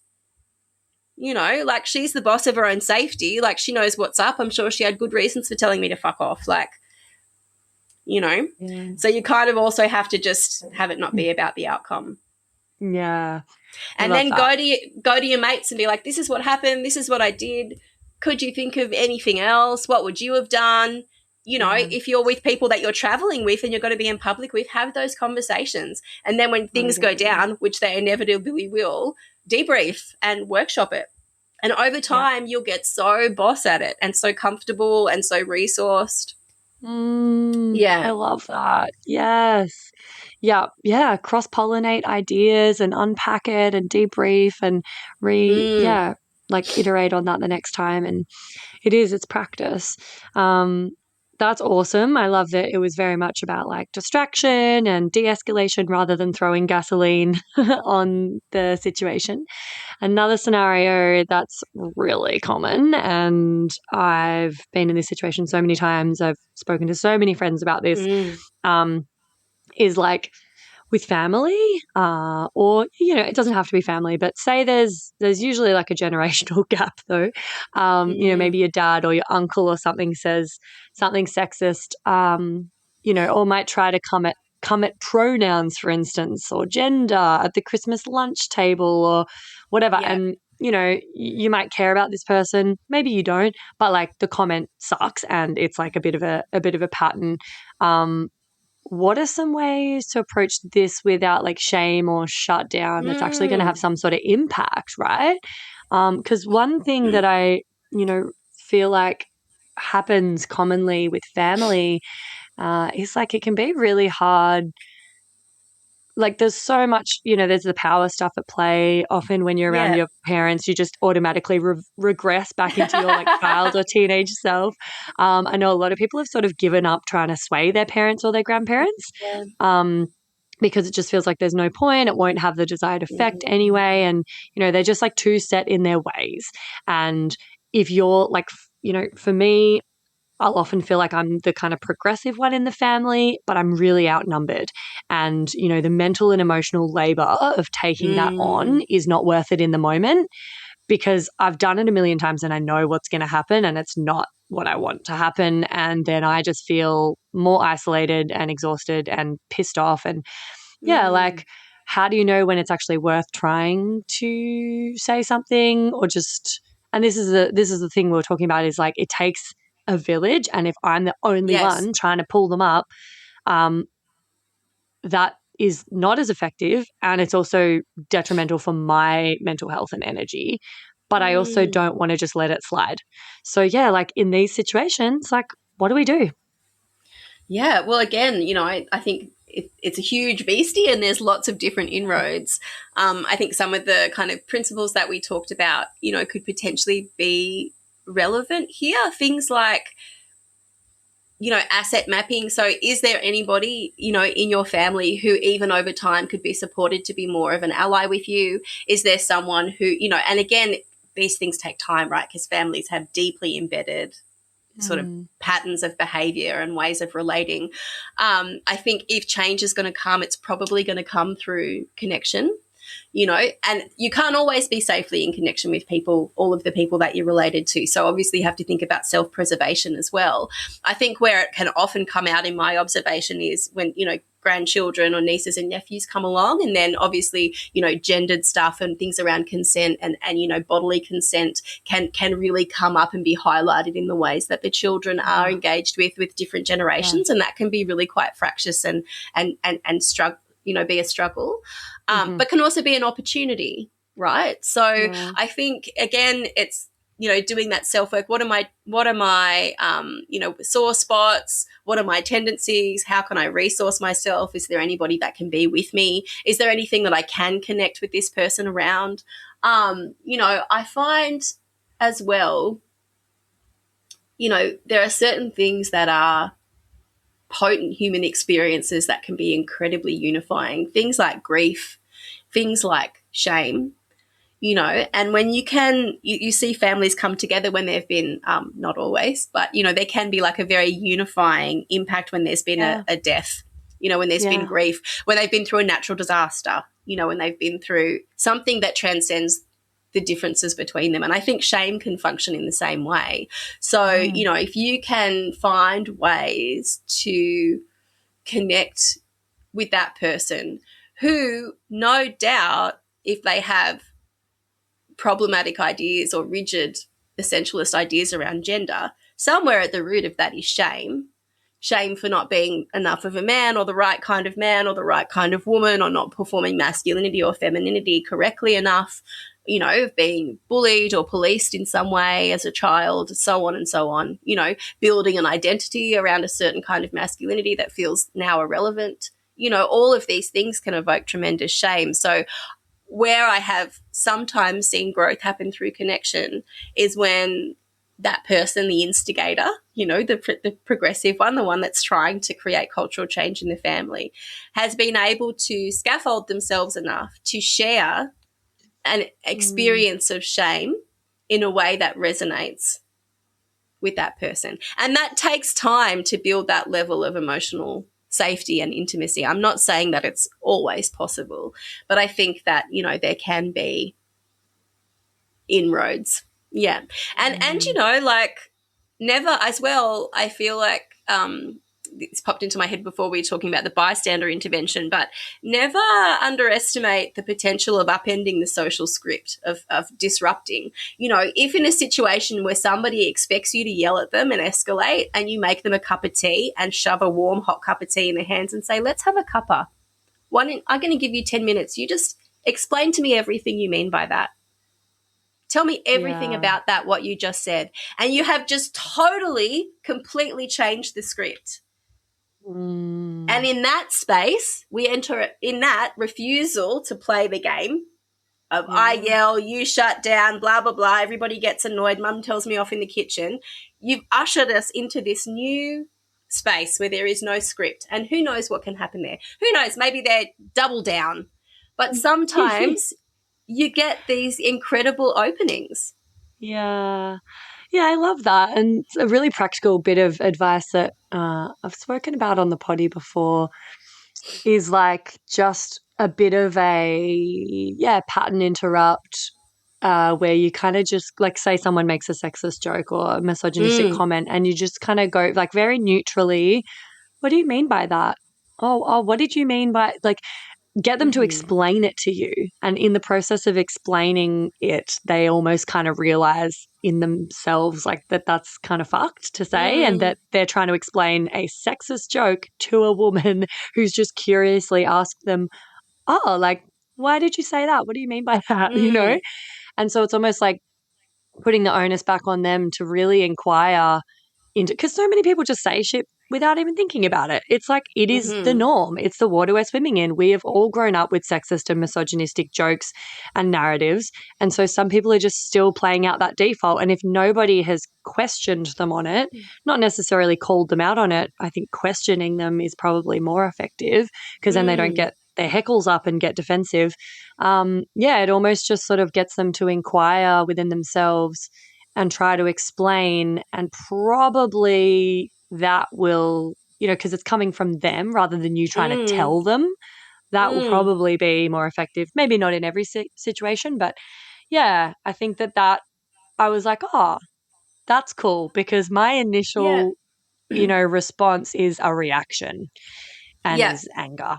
You know, like she's the boss of her own safety. Like she knows what's up. I'm sure she had good reasons for telling me to fuck off. Like, you know, so you kind of also have to just have it not be about the outcome. Yeah. And then go to your mates and be like, this is what happened. This is what I did. Could you think of anything else? What would you have done? You know, if you're with people that you're traveling with and you're going to be in public with, have those conversations. And then when things go down, which they inevitably will, debrief and workshop it. And over time, you'll get so boss at it and so comfortable and so resourced. I love that. Yes. Yeah. Cross-pollinate ideas and unpack it and debrief and like iterate on that the next time. And it's practice. That's awesome. I love that it was very much about like distraction and de-escalation rather than throwing gasoline on the situation. Another scenario that's really common, and I've been in this situation so many times, I've spoken to so many friends about this, is like with family, or, you know, it doesn't have to be family, but say there's usually like a generational gap though. You know, maybe your dad or your uncle or something says something sexist, you know, or might try to come at pronouns, for instance, or gender at the Christmas lunch table or whatever. Yeah. And, you know, you might care about this person, maybe you don't, but like the comment sucks and it's like a bit of a pattern. What are some ways to approach this without like shame or shut down that's actually going to have some sort of impact, right? Because one thing that I, you know, feel like happens commonly with family is like it can be really hard. Like there's so much, you know, there's the power stuff at play. Often when you're around your parents, you just automatically regress back into your like child or teenage self. I know a lot of people have sort of given up trying to sway their parents or their grandparents because it just feels like there's no point. It won't have the desired effect anyway. And, you know, they're just like too set in their ways. And if you're like, you know, for me, I'll often feel like I'm the kind of progressive one in the family, but I'm really outnumbered. And, you know, the mental and emotional labor of taking that on is not worth it in the moment because I've done it a million times and I know what's going to happen and it's not what I want to happen. And then I just feel more isolated and exhausted and pissed off. And like, how do you know when it's actually worth trying to say something or just And this is the thing we were talking about, is like it takes a village, and if I'm the only Yes. one trying to pull them up, that is not as effective, and it's also detrimental for my mental health and energy. But I also don't want to just let it slide. So yeah, like in these situations, like what do we do? Yeah, well, again, I think it's a huge beastie and there's lots of different inroads. I think some of the kind of principles that we talked about, could potentially be relevant here. Things like, asset mapping. So is there anybody, in your family who even over time could be supported to be more of an ally with you? Is there someone who, and again, these things take time, right? Because families have deeply embedded sort of patterns of behavior and ways of relating. I think if change is going to come, it's probably going to come through connection, and you can't always be safely in connection with people, all of the people that you're related to. So obviously you have to think about self-preservation as well. I think where it can often come out in my observation is when, grandchildren or nieces and nephews come along, and then obviously, gendered stuff and things around consent and bodily consent can really come up and be highlighted in the ways that the children are engaged with different generations. And that can be really quite fractious and struggle, be a struggle, but can also be an opportunity, right? So I think, again, it's, doing that self-work. What are my sore spots? What are my tendencies? How can I resource myself? Is there anybody that can be with me? Is there anything that I can connect with this person around? I find as well, there are certain things that are potent human experiences that can be incredibly unifying. Things like grief, things like shame, and when you see families come together when there've been, not always, but, there can be like a very unifying impact when there's been a death, when there's been grief, when they've been through a natural disaster, when they've been through something that transcends the differences between them. And I think shame can function in the same way. So, if you can find ways to connect with that person who, no doubt, if they have problematic ideas or rigid essentialist ideas around gender, somewhere at the root of that is shame for not being enough of a man or the right kind of man or the right kind of woman, or not performing masculinity or femininity correctly enough, being bullied or policed in some way as a child, so on and so on, building an identity around a certain kind of masculinity that feels now irrelevant. All of these things can evoke tremendous shame. So where I have sometimes seen growth happen through connection is when that person, the instigator, the progressive one, the one that's trying to create cultural change in the family, has been able to scaffold themselves enough to share an experience of shame in a way that resonates with that person. And that takes time to build that level of emotional safety and intimacy. I'm not saying that it's always possible, but I think that, there can be inroads. Yeah. And like never as well, I feel like it's popped into my head before we were talking about the bystander intervention, but never underestimate the potential of upending the social script, of disrupting. If in a situation where somebody expects you to yell at them and escalate, and you make them a cup of tea and shove a warm, hot cup of tea in their hands and say, let's have a cuppa. I'm going to give you 10 minutes. You just explain to me everything you mean by that. Tell me everything about that, what you just said. And you have just totally, completely changed the script. And in that space, we enter in that refusal to play the game of I yell, you shut down, blah, blah, blah. Everybody gets annoyed. Mum tells me off in the kitchen. You've ushered us into this new space where there is no script. And who knows what can happen there? Who knows? Maybe they're double down. But sometimes you get these incredible openings. Yeah. Yeah, I love that. And it's a really practical bit of advice that I've spoken about on the potty before is like just a bit of a, pattern interrupt where you kind of just like say someone makes a sexist joke or a misogynistic comment, and you just kind of go like very neutrally, what do you mean by that? Oh, what did you mean by like, get them to explain it to you. And in the process of explaining it, they almost kind of realize in themselves like that's kind of fucked to say, and that they're trying to explain a sexist joke to a woman who's just curiously asked them, oh, like, why did you say that? What do you mean by that? You know? And so it's almost like putting the onus back on them to really inquire into, because so many people just say shit without even thinking about it. It's like it is the norm. It's the water we're swimming in. We have all grown up with sexist and misogynistic jokes and narratives. And so some people are just still playing out that default. And if nobody has questioned them on it, not necessarily called them out on it, I think questioning them is probably more effective, because then they don't get their heckles up and get defensive. It almost just sort of gets them to inquire within themselves and try to explain, and probably that will, because it's coming from them rather than you trying to tell them, that will probably be more effective. Maybe not in every situation, but yeah, I think that I was like, oh, that's cool, because my initial, response is a reaction and is anger.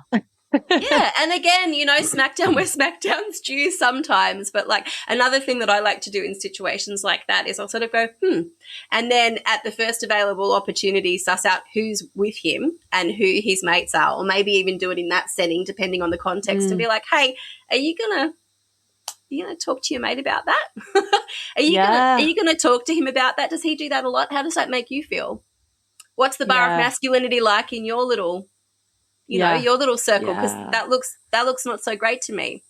Yeah, and again, SmackDown where SmackDown's due sometimes, but like another thing that I like to do in situations like that is I'll sort of go, and then at the first available opportunity, suss out who's with him and who his mates are, or maybe even do it in that setting, depending on the context, and be like, hey, are you gonna talk to your mate about that? Are you gonna talk to him about that? Does he do that a lot? How does that make you feel? What's the bar of masculinity like in your little your little circle, because that looks not so great to me.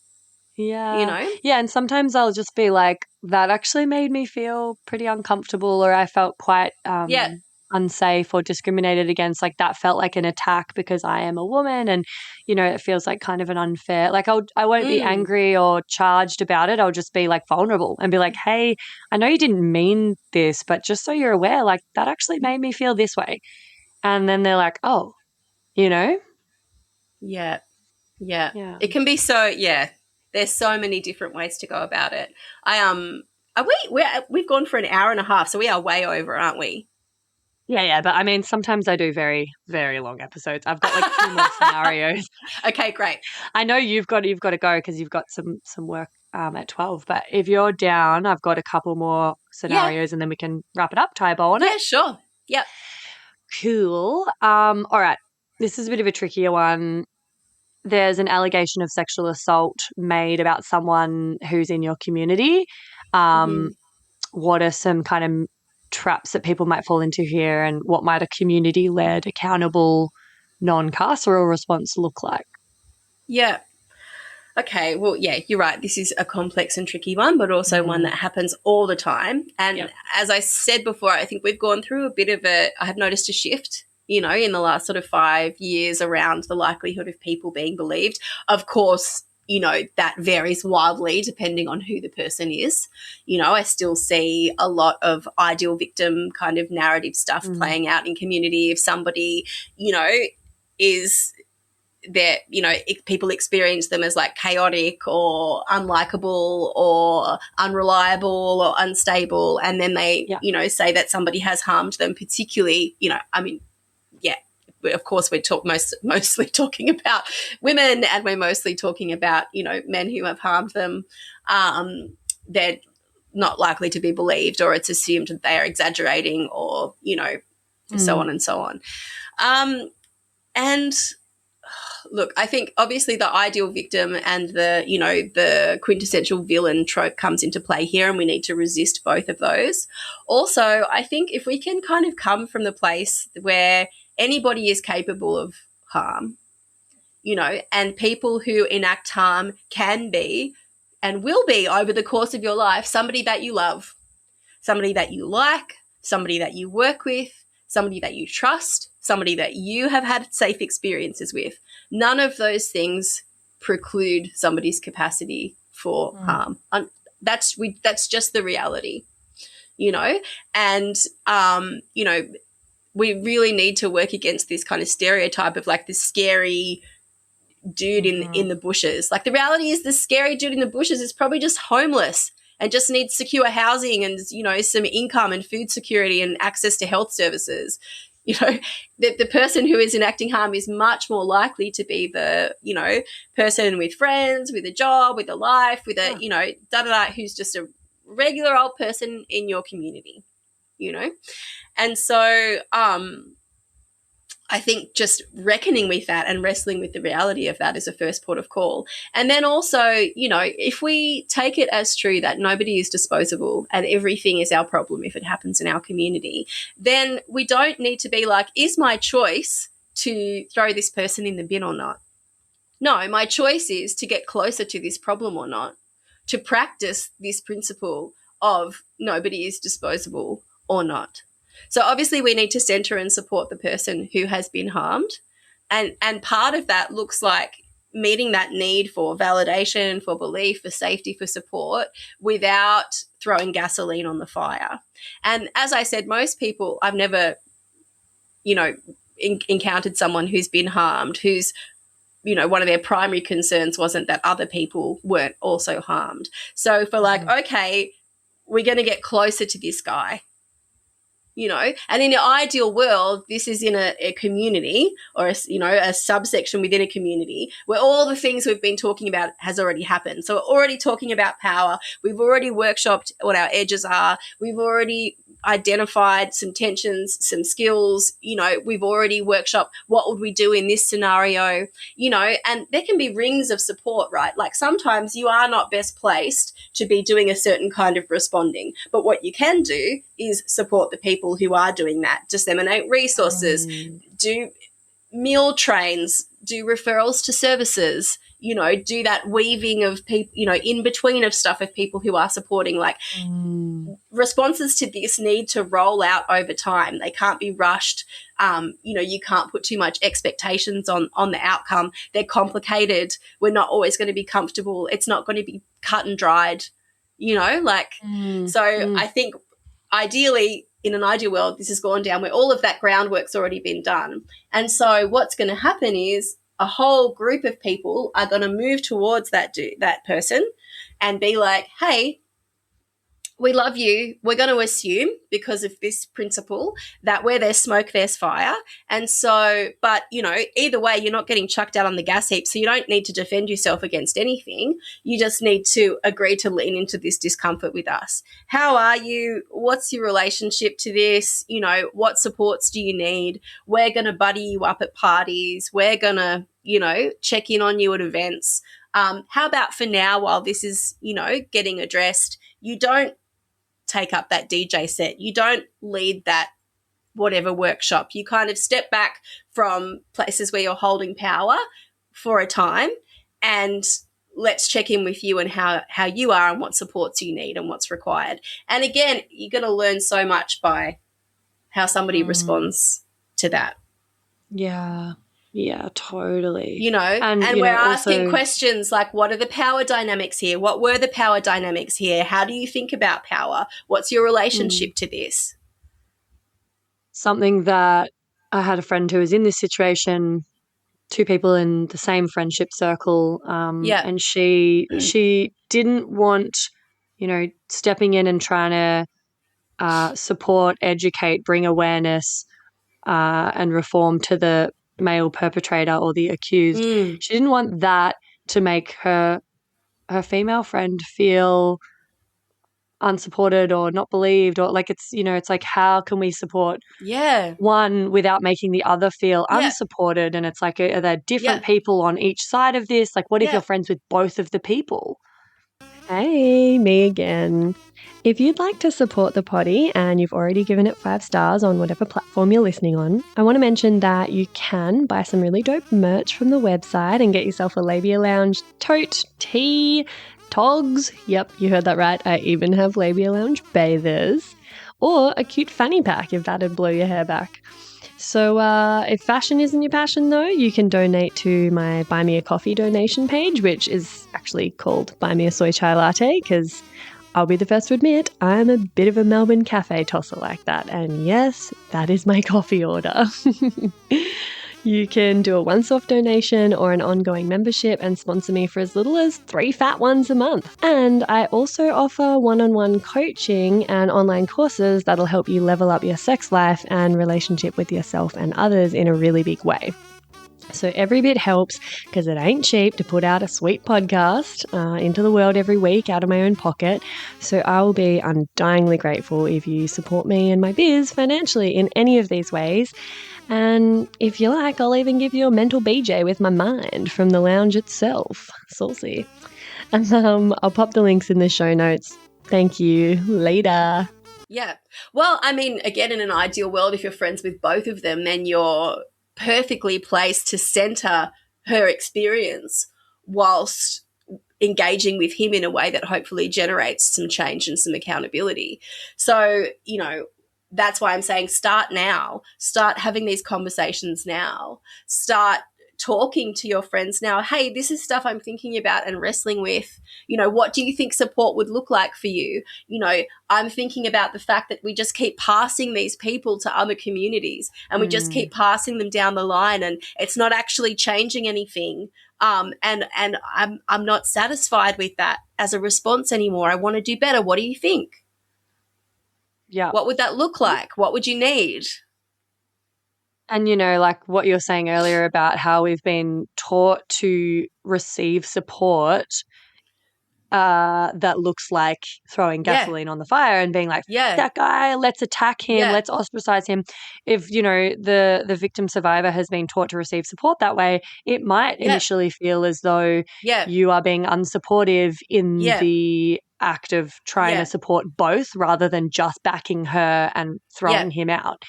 Yeah. Yeah, and sometimes I'll just be like, that actually made me feel pretty uncomfortable, or I felt quite unsafe or discriminated against. Like that felt like an attack because I am a woman, and, it feels like kind of an unfair. Like I won't be angry or charged about it. I'll just be like vulnerable and be like, hey, I know you didn't mean this, but just so you're aware, like that actually made me feel this way. And then they're like, oh, Yeah. It can be so, there's so many different ways to go about it. We've gone for an hour and a half, so we are way over, aren't we? Yeah, but I mean, sometimes I do very, very long episodes. I've got like 2 more scenarios. Okay, great. I know you've got to go because you've got some work at 12, but if you're down, I've got a couple more scenarios and then we can wrap it up, tie a bow on it. Yeah, sure. Yep. Cool. All right. This is a bit of a trickier one. There's an allegation of sexual assault made about someone who's in your community. What are some kind of traps that people might fall into here, and what might a community-led, accountable, non-carceral response look like? Yeah. Okay, well, yeah, you're right. This is a complex and tricky one, but also one that happens all the time. And as I said before, I think we've gone through a bit of I have noticed a shift, in the last sort of 5 years around the likelihood of people being believed. Of course, that varies wildly depending on who the person is. I still see a lot of ideal victim kind of narrative stuff playing out in community. If somebody, is there, people experience them as like chaotic or unlikable or unreliable or unstable, and then they, say that somebody has harmed them, particularly, of course, we're mostly talking about women, and we're mostly talking about, men who have harmed them. They're not likely to be believed, or it's assumed that they are exaggerating, or, so on and so on. And look, I think obviously the ideal victim and the quintessential villain trope comes into play here, and we need to resist both of those. Also, I think if we can kind of come from the place where anybody is capable of harm, and people who enact harm can be and will be over the course of your life somebody that you love, somebody that you like, somebody that you work with, somebody that you trust, somebody that you have had safe experiences with. None of those things preclude somebody's capacity for harm. That's just the reality, and, we really need to work against this kind of stereotype of like the scary dude in the bushes. Like the reality is the scary dude in the bushes is probably just homeless and just needs secure housing and, some income and food security and access to health services. You know, the person who is enacting harm is much more likely to be the, you know, person with friends, with a job, with a life, with a, you know, who's just a regular old person in your community, you know. And so I think just reckoning with that and wrestling with the reality of that is a first port of call. And then also, you know, if we take it as true that nobody is disposable and everything is our problem if it happens in our community, then we don't need to be like, is my choice to throw this person in the bin or not? No, my choice is to get closer to this problem or not, to practice this principle of nobody is disposable or not. So obviously we need to centre and support the person who has been harmed. And part of that looks like meeting that need for validation, for belief, for safety, for support without throwing gasoline on the fire. And as I said, most people, I've never, you know, encountered someone who's been harmed, who's, you know, one of their primary concerns wasn't that other people weren't also harmed. So for like, okay, we're going to get closer to this guy. You know, and in the ideal world, this is in a community or, a subsection within a community where all the things we've been talking about has already happened. So we're already talking about power. We've already workshopped what our edges are. We've already identified some tensions, some skills. You know, we've already workshopped what would we do in this scenario, you know, and there can be rings of support, right? Like sometimes you are not best placed to be doing a certain kind of responding, but what you can do is support the people who are doing that, disseminate resources, do meal trains, do referrals to services, you know, do that weaving of people, you know, in between of stuff of people who are supporting. Like responses to this need to roll out over time. They can't be rushed. You know, you can't put too much expectations on the outcome. They're complicated. We're not always going to be comfortable. It's not going to be cut and dried, you know, like, I think ideally, in an ideal world, this has gone down where all of that groundwork's already been done. And so what's going to happen is a whole group of people are going to move towards that person and be like, hey, we love you. We're going to assume because of this principle that where there's smoke, there's fire. And so, but, you know, either way, you're not getting chucked out on the gas heap. So you don't need to defend yourself against anything. You just need to agree to lean into this discomfort with us. How are you? What's your relationship to this? You know, what supports do you need? We're going to buddy you up at parties. We're going to, you know, check in on you at events. How about for now, while this is, you know, getting addressed, you don't take up that DJ set. You don't lead that whatever workshop. You kind of step back from places where you're holding power for a time and let's check in with you and how you are and what supports you need and what's required. And again, you're going to learn so much by how somebody responds to that. Yeah, totally. You know, and we're asking questions like, what are the power dynamics here? What were the power dynamics here? How do you think about power? What's your relationship to this? Something that I had a friend who was in this situation, two people in the same friendship circle, and she didn't want, you know, stepping in and trying to support, educate, bring awareness and reform to the male perpetrator or the accused. She didn't want that to make her female friend feel unsupported or not believed, or like, it's, you know, it's like, how can we support one without making the other feel unsupported? And it's like, are there different people on each side of this? Like, what if you're friends with both of the people? Hey, me again. If you'd like to support the potty and you've already given it 5 stars on whatever platform you're listening on, I want to mention that you can buy some really dope merch from the website and get yourself a Labia Lounge tote, tee, togs. Yep, you heard that right. I even have Labia Lounge bathers. Or a cute fanny pack if that'd blow your hair back. So if fashion isn't your passion, though, you can donate to my Buy Me a Coffee donation page, which is actually called Buy Me a Soy Chai Latte, because I'll be the first to admit I'm a bit of a Melbourne cafe tosser like that. And yes, that is my coffee order. You can do a once-off donation or an ongoing membership and sponsor me for as little as 3 fat ones a month. And I also offer one-on-one coaching and online courses that'll help you level up your sex life and relationship with yourself and others in a really big way. So every bit helps because it ain't cheap to put out a sweet podcast into the world every week out of my own pocket. So I will be undyingly grateful if you support me and my biz financially in any of these ways. And if you like, I'll even give you a mental BJ with my mind from the lounge itself. Saucy. And I'll pop the links in the show notes. Thank you. Later. Yeah. Well, I mean, again, in an ideal world, if you're friends with both of them, then you're perfectly placed to center her experience whilst engaging with him in a way that hopefully generates some change and some accountability. So, you know, that's why I'm saying start now. Start having these conversations now. Start talking to your friends now. Hey, this is stuff I'm thinking about and wrestling with. You know, what do you think support would look like for you? You know, I'm thinking about the fact that we just keep passing these people to other communities and we just keep passing them down the line and it's not actually changing anything. And I'm not satisfied with that as a response anymore. I want to do better. What do you think? Yeah. What would that look like? What would you need? And, you know, like what you're saying earlier about how we've been taught to receive support that looks like throwing gasoline on the fire and being like, that guy, let's attack him, let's ostracize him. If, you know, the victim survivor has been taught to receive support that way, it might initially feel as though you are being unsupportive in the act of trying to support both rather than just backing her and throwing him out.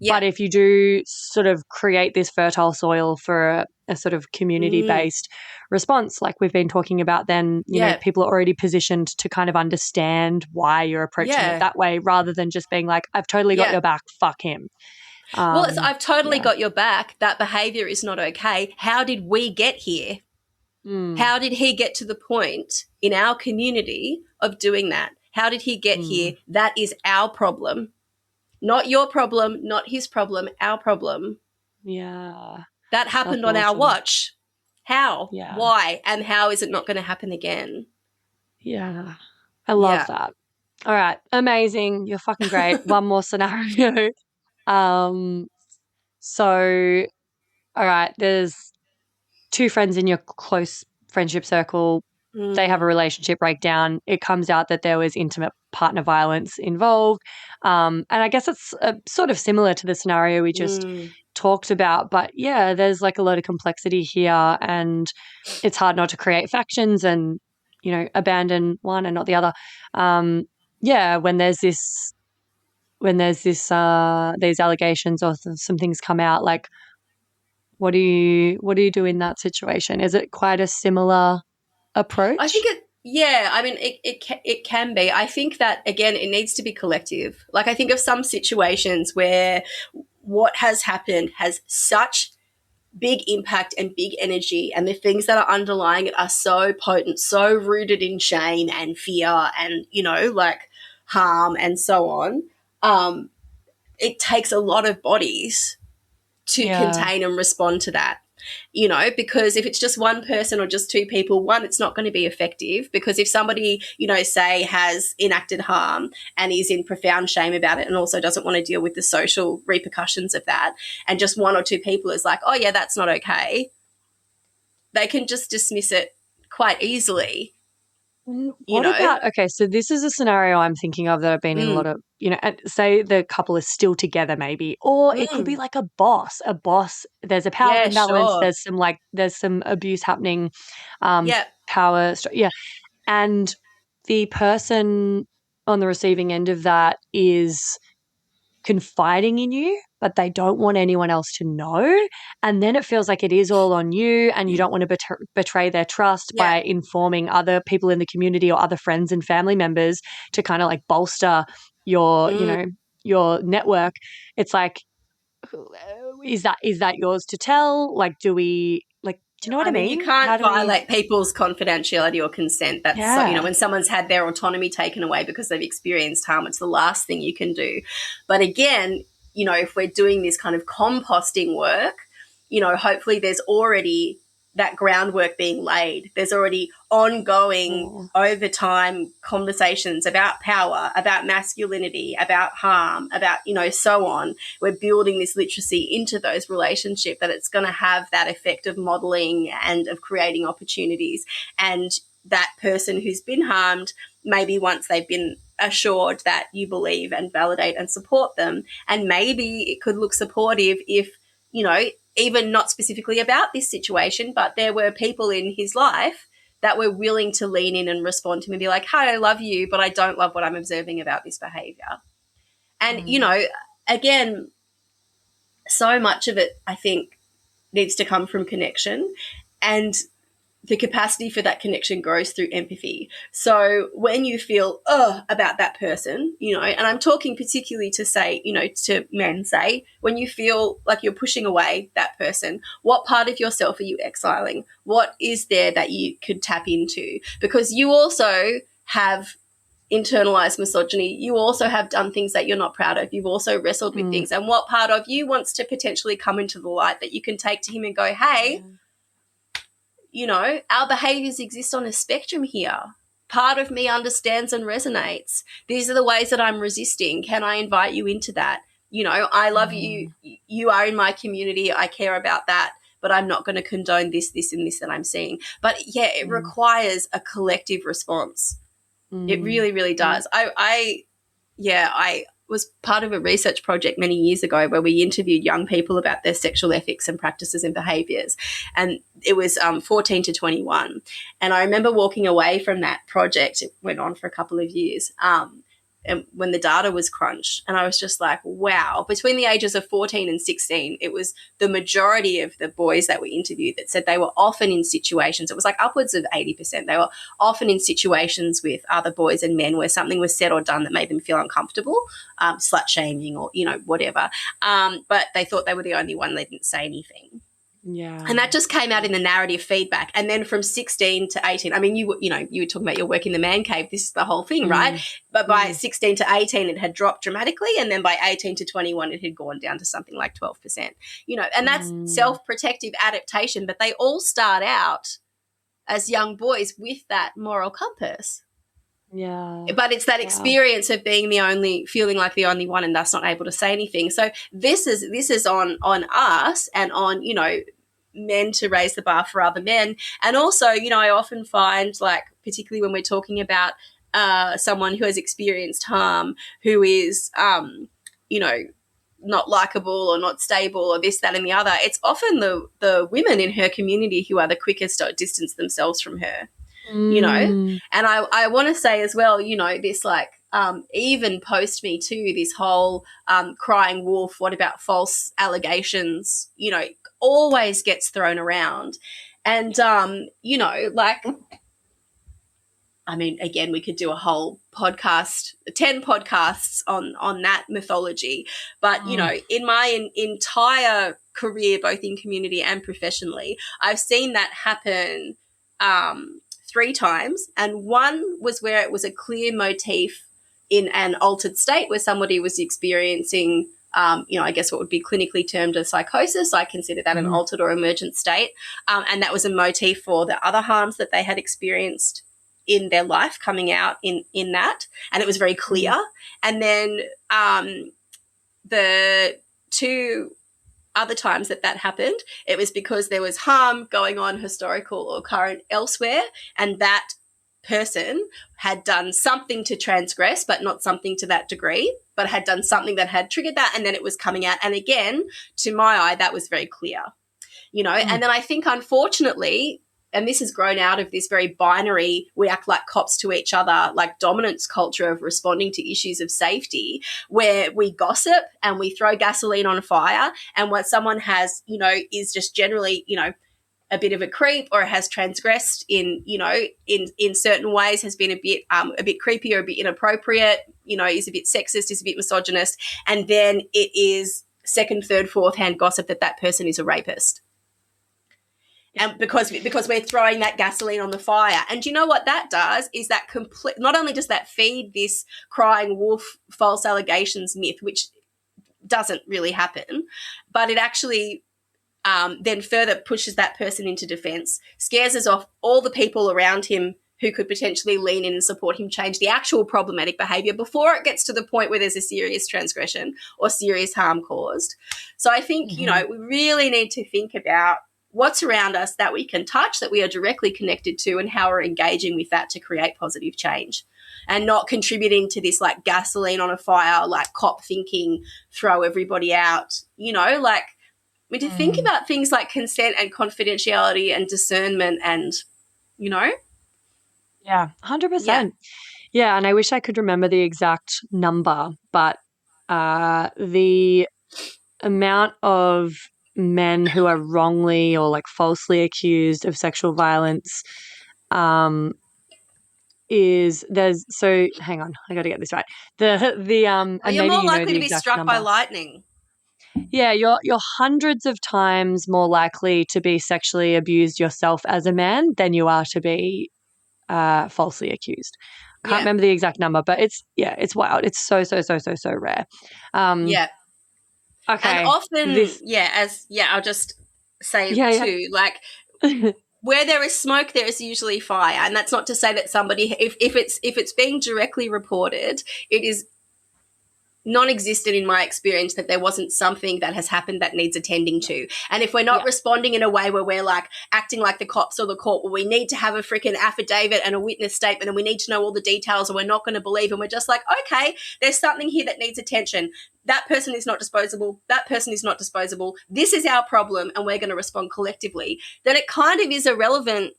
But if you do sort of create this fertile soil for a sort of community-based response like we've been talking about, then, you know, people are already positioned to kind of understand why you're approaching it that way rather than just being like, I've totally got your back, fuck him. Well, I've totally got your back. That behavior is not okay. How did we get here? How did he get to the point in our community of doing that? How did he get here? That is our problem. Not your problem, not his problem, our problem. Yeah. That happened on our watch. How? Yeah. Why? And how is it not going to happen again? Yeah. I love that. All right. Amazing. You're fucking great. One more scenario. So, all right, there's 2 friends in your close friendship circle. They have a relationship breakdown. It comes out that there was intimate partner violence involved. And I guess it's sort of similar to the scenario we just talked about. But, yeah, there's like a lot of complexity here and it's hard not to create factions and, you know, abandon one and not the other. When there's these allegations or some things come out, like, what do you do in that situation? Is it quite a similar approach? I think it can be. I think that, again, it needs to be collective. Like, I think of some situations where what has happened has such big impact and big energy, and the things that are underlying it are so potent, so rooted in shame and fear and, you know, like harm and so on. It takes a lot of bodies to contain and respond to that, you know, because if it's just one person or just 2 people, one, it's not going to be effective, because if somebody, you know, say has enacted harm and is in profound shame about it and also doesn't want to deal with the social repercussions of that, and just 1 or 2 people is like, oh, yeah, that's not okay, they can just dismiss it quite easily. What about, okay, so this is a scenario I'm thinking of that I've been in a lot of, you know, say the couple is still together maybe, or it could be like a boss, there's a power imbalance, there's some abuse happening, power, and the person on the receiving end of that is confiding in you, but they don't want anyone else to know. And then it feels like it is all on you and you don't want to betray their trust by informing other people in the community or other friends and family members to kind of like bolster your, you know, your network. It's like, is that yours to tell? Like, do you know what I mean? You can't violate people's confidentiality or consent. That's so, you know, when someone's had their autonomy taken away because they've experienced harm, it's the last thing you can do. But again, you know, if we're doing this kind of composting work, hopefully there's already that groundwork being laid. There's already ongoing over time conversations about power, about masculinity, about harm, about, so on. We're building this literacy into those relationships that it's going to have that effect of modeling and of creating opportunities. And that person who's been harmed, maybe once they've been assured that you believe and validate and support them, and maybe it could look supportive if, even not specifically about this situation, but there were people in his life that were willing to lean in and respond to him and be like, "Hi, I love you, but I don't love what I'm observing about this behavior." And, again, so much of it, I think, needs to come from connection, and the capacity for that connection grows through empathy. So when you feel about that person, and I'm talking particularly to say, to men, say, when you feel like you're pushing away that person, what part of yourself are you exiling? What is there that you could tap into? Because you also have internalized misogyny. You also have done things that you're not proud of. You've also wrestled with things. And what part of you wants to potentially come into the light that you can take to him and go, hey, our behaviors exist on a spectrum here. Part of me understands and resonates. These are the ways that I'm resisting. Can I invite you into that? I love you. You are in my community. I care about that, but I'm not going to condone this, and this that I'm seeing. But, it requires a collective response. It really, really does. I was part of a research project many years ago where we interviewed young people about their sexual ethics and practices and behaviours, and it was 14 to 21. And I remember walking away from that project. It went on for a couple of years, and when the data was crunched, and I was just like, wow, between the ages of 14 and 16, it was the majority of the boys that we interviewed that said they were often in situations, it was like upwards of 80%, they were often in situations with other boys and men where something was said or done that made them feel uncomfortable, slut shaming or, whatever. But they thought they were the only one, they didn't say anything. Yeah. And that just came out in the narrative feedback. And then from 16 to 18, I mean, you were talking about your work in the man cave. This is the whole thing, right? But by 16 to 18, it had dropped dramatically. And then by 18 to 21, it had gone down to something like 12%, and that's self-protective adaptation. But they all start out as young boys with that moral compass. Yeah. But it's that experience of being feeling like the only one and thus not able to say anything. So this is on us and on, men to raise the bar for other men. And also, I often find, like, particularly when we're talking about someone who has experienced harm, who is, not likable or not stable or this, that, and the other, it's often the women in her community who are the quickest to distance themselves from her. And I want to say as well, this, like, even post Me Too, this whole crying wolf, what about false allegations, always gets thrown around. And, like, I mean, again, we could do a whole podcast, 10 podcasts on that mythology. But, in my entire career, both in community and professionally, I've seen that happen 3 times, and one was where it was a clear motif in an altered state where somebody was experiencing, I guess what would be clinically termed a psychosis. I consider that an altered or emergent state, and that was a motif for the other harms that they had experienced in their life coming out in that, and it was very clear. And then the 2 other times that happened, it was because there was harm going on, historical or current, elsewhere, and that person had done something to transgress, but not something to that degree, but had done something that had triggered that, and then it was coming out. And again, to my eye, that was very clear, And then I think, unfortunately, and this has grown out of this very binary, we act like cops to each other, like dominance culture of responding to issues of safety, where we gossip and we throw gasoline on a fire, and what someone has, is just generally, a bit of a creep or has transgressed in certain ways, has been a bit creepy or a bit inappropriate, is a bit sexist, is a bit misogynist, and then it is second, third, fourth hand gossip that person is a rapist. And because we're throwing that gasoline on the fire. And do you know what that does is that not only does that feed this crying wolf false allegations myth, which doesn't really happen, but it actually then further pushes that person into defense, scares us off all the people around him who could potentially lean in and support him change the actual problematic behavior before it gets to the point where there's a serious transgression or serious harm caused. So I think, you know, we really need to think about what's around us that we can touch, that we are directly connected to, and how we're engaging with that to create positive change, and not contributing to this like gasoline on a fire, like cop thinking, throw everybody out, you know, like we need to think about things like consent and confidentiality and discernment and, you know. Yeah, 100%. Yeah, and I wish I could remember the exact number, but the amount of men who are wrongly or like falsely accused of sexual violence hang on, I got to get this right. And you're more likely to be struck number. by lightning. Yeah, you're hundreds of times more likely to be sexually abused yourself as a man than you are to be falsely accused. Can't remember the exact number, but it's wild. It's so rare. Okay. And often, I'll just say too, like where there is smoke, there is usually fire. And that's not to say that somebody, if it's being directly reported, it is non-existent in my experience that there wasn't something that has happened that needs attending to. And if we're not responding in a way where we're like acting like the cops or the court, well, we need to have a freaking affidavit and a witness statement and we need to know all the details or we're not going to believe, and we're just like, okay, there's something here that needs attention. That person is not disposable. That person is not disposable. This is our problem and we're going to respond collectively. Then it kind of is irrelevant.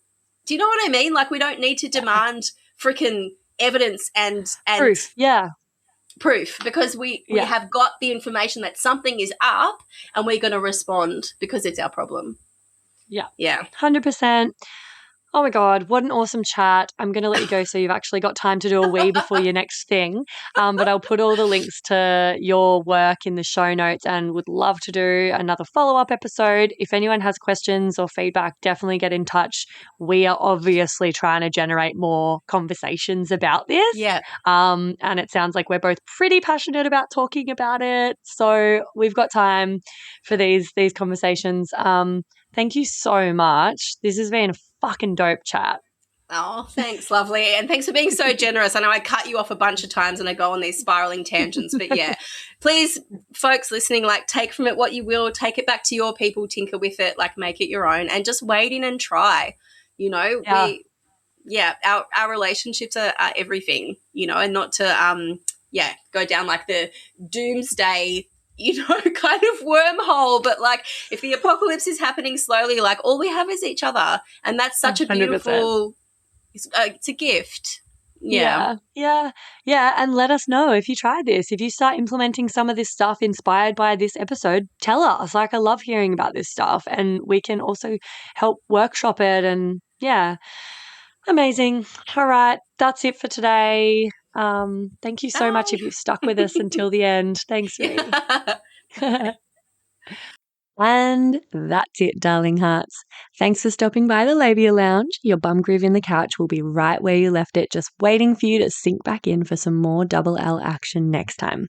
Do you know what I mean? Like we don't need to demand freaking evidence and proof. Yeah. Proof, because we have got the information that something is up and we're going to respond because it's our problem. Yeah. 100%. Oh my God, what an awesome chat. I'm going to let you go so you've actually got time to do a wee before your next thing. But I'll put all the links to your work in the show notes and would love to do another follow-up episode. If anyone has questions or feedback, definitely get in touch. We are obviously trying to generate more conversations about this. Yeah. And it sounds like we're both pretty passionate about talking about it. So we've got time for these conversations. Thank you so much. This has been a fucking dope chat. Oh, thanks, lovely. And thanks for being so generous. I know I cut you off a bunch of times and I go on these spiraling tangents, but yeah, please, folks listening, like take from it what you will, take it back to your people, tinker with it, like make it your own and just wade in and try, you know. Our relationships are everything, you know, and not to, go down like the doomsday, you know, kind of wormhole, but like if the apocalypse is happening slowly, like all we have is each other, and that's such a beautiful 100%. It's a gift. Yeah, and let us know if you try this, if you start implementing some of this stuff inspired by this episode. Tell us. Like, I love hearing about this stuff, and we can also help workshop it. And amazing. All right, that's it for today. Thank you so much if you've stuck with us until the end. Thanks, Rei. And that's it, darling hearts. Thanks for stopping by the Labia Lounge. Your bum groove in the couch will be right where you left it, just waiting for you to sink back in for some more double L action next time.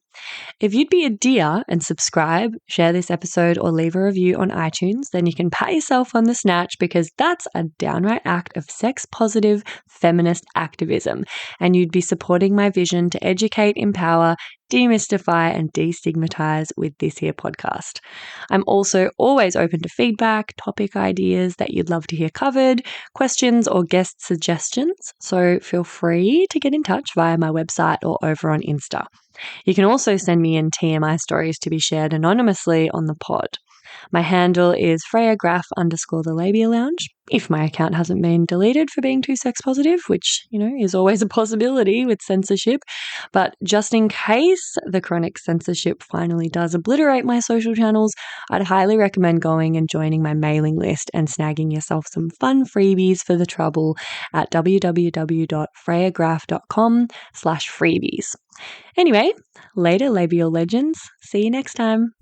If you'd be a dear and subscribe, share this episode, or leave a review on iTunes, then you can pat yourself on the snatch, because that's a downright act of sex-positive feminist activism, and you'd be supporting my vision to educate, empower, demystify and destigmatize with this here podcast. I'm also always open to feedback, topic ideas that you'd love to hear covered, questions or guest suggestions, so feel free to get in touch via my website or over on Insta. You can also send me in TMI stories to be shared anonymously on the pod. My handle is FreyaGraf_the Labia Lounge, if my account hasn't been deleted for being too sex positive, which, you know, is always a possibility with censorship. But just in case the chronic censorship finally does obliterate my social channels, I'd highly recommend going and joining my mailing list and snagging yourself some fun freebies for the trouble at www.freyagraf.com/freebies. Anyway, later, Labial Legends. See you next time.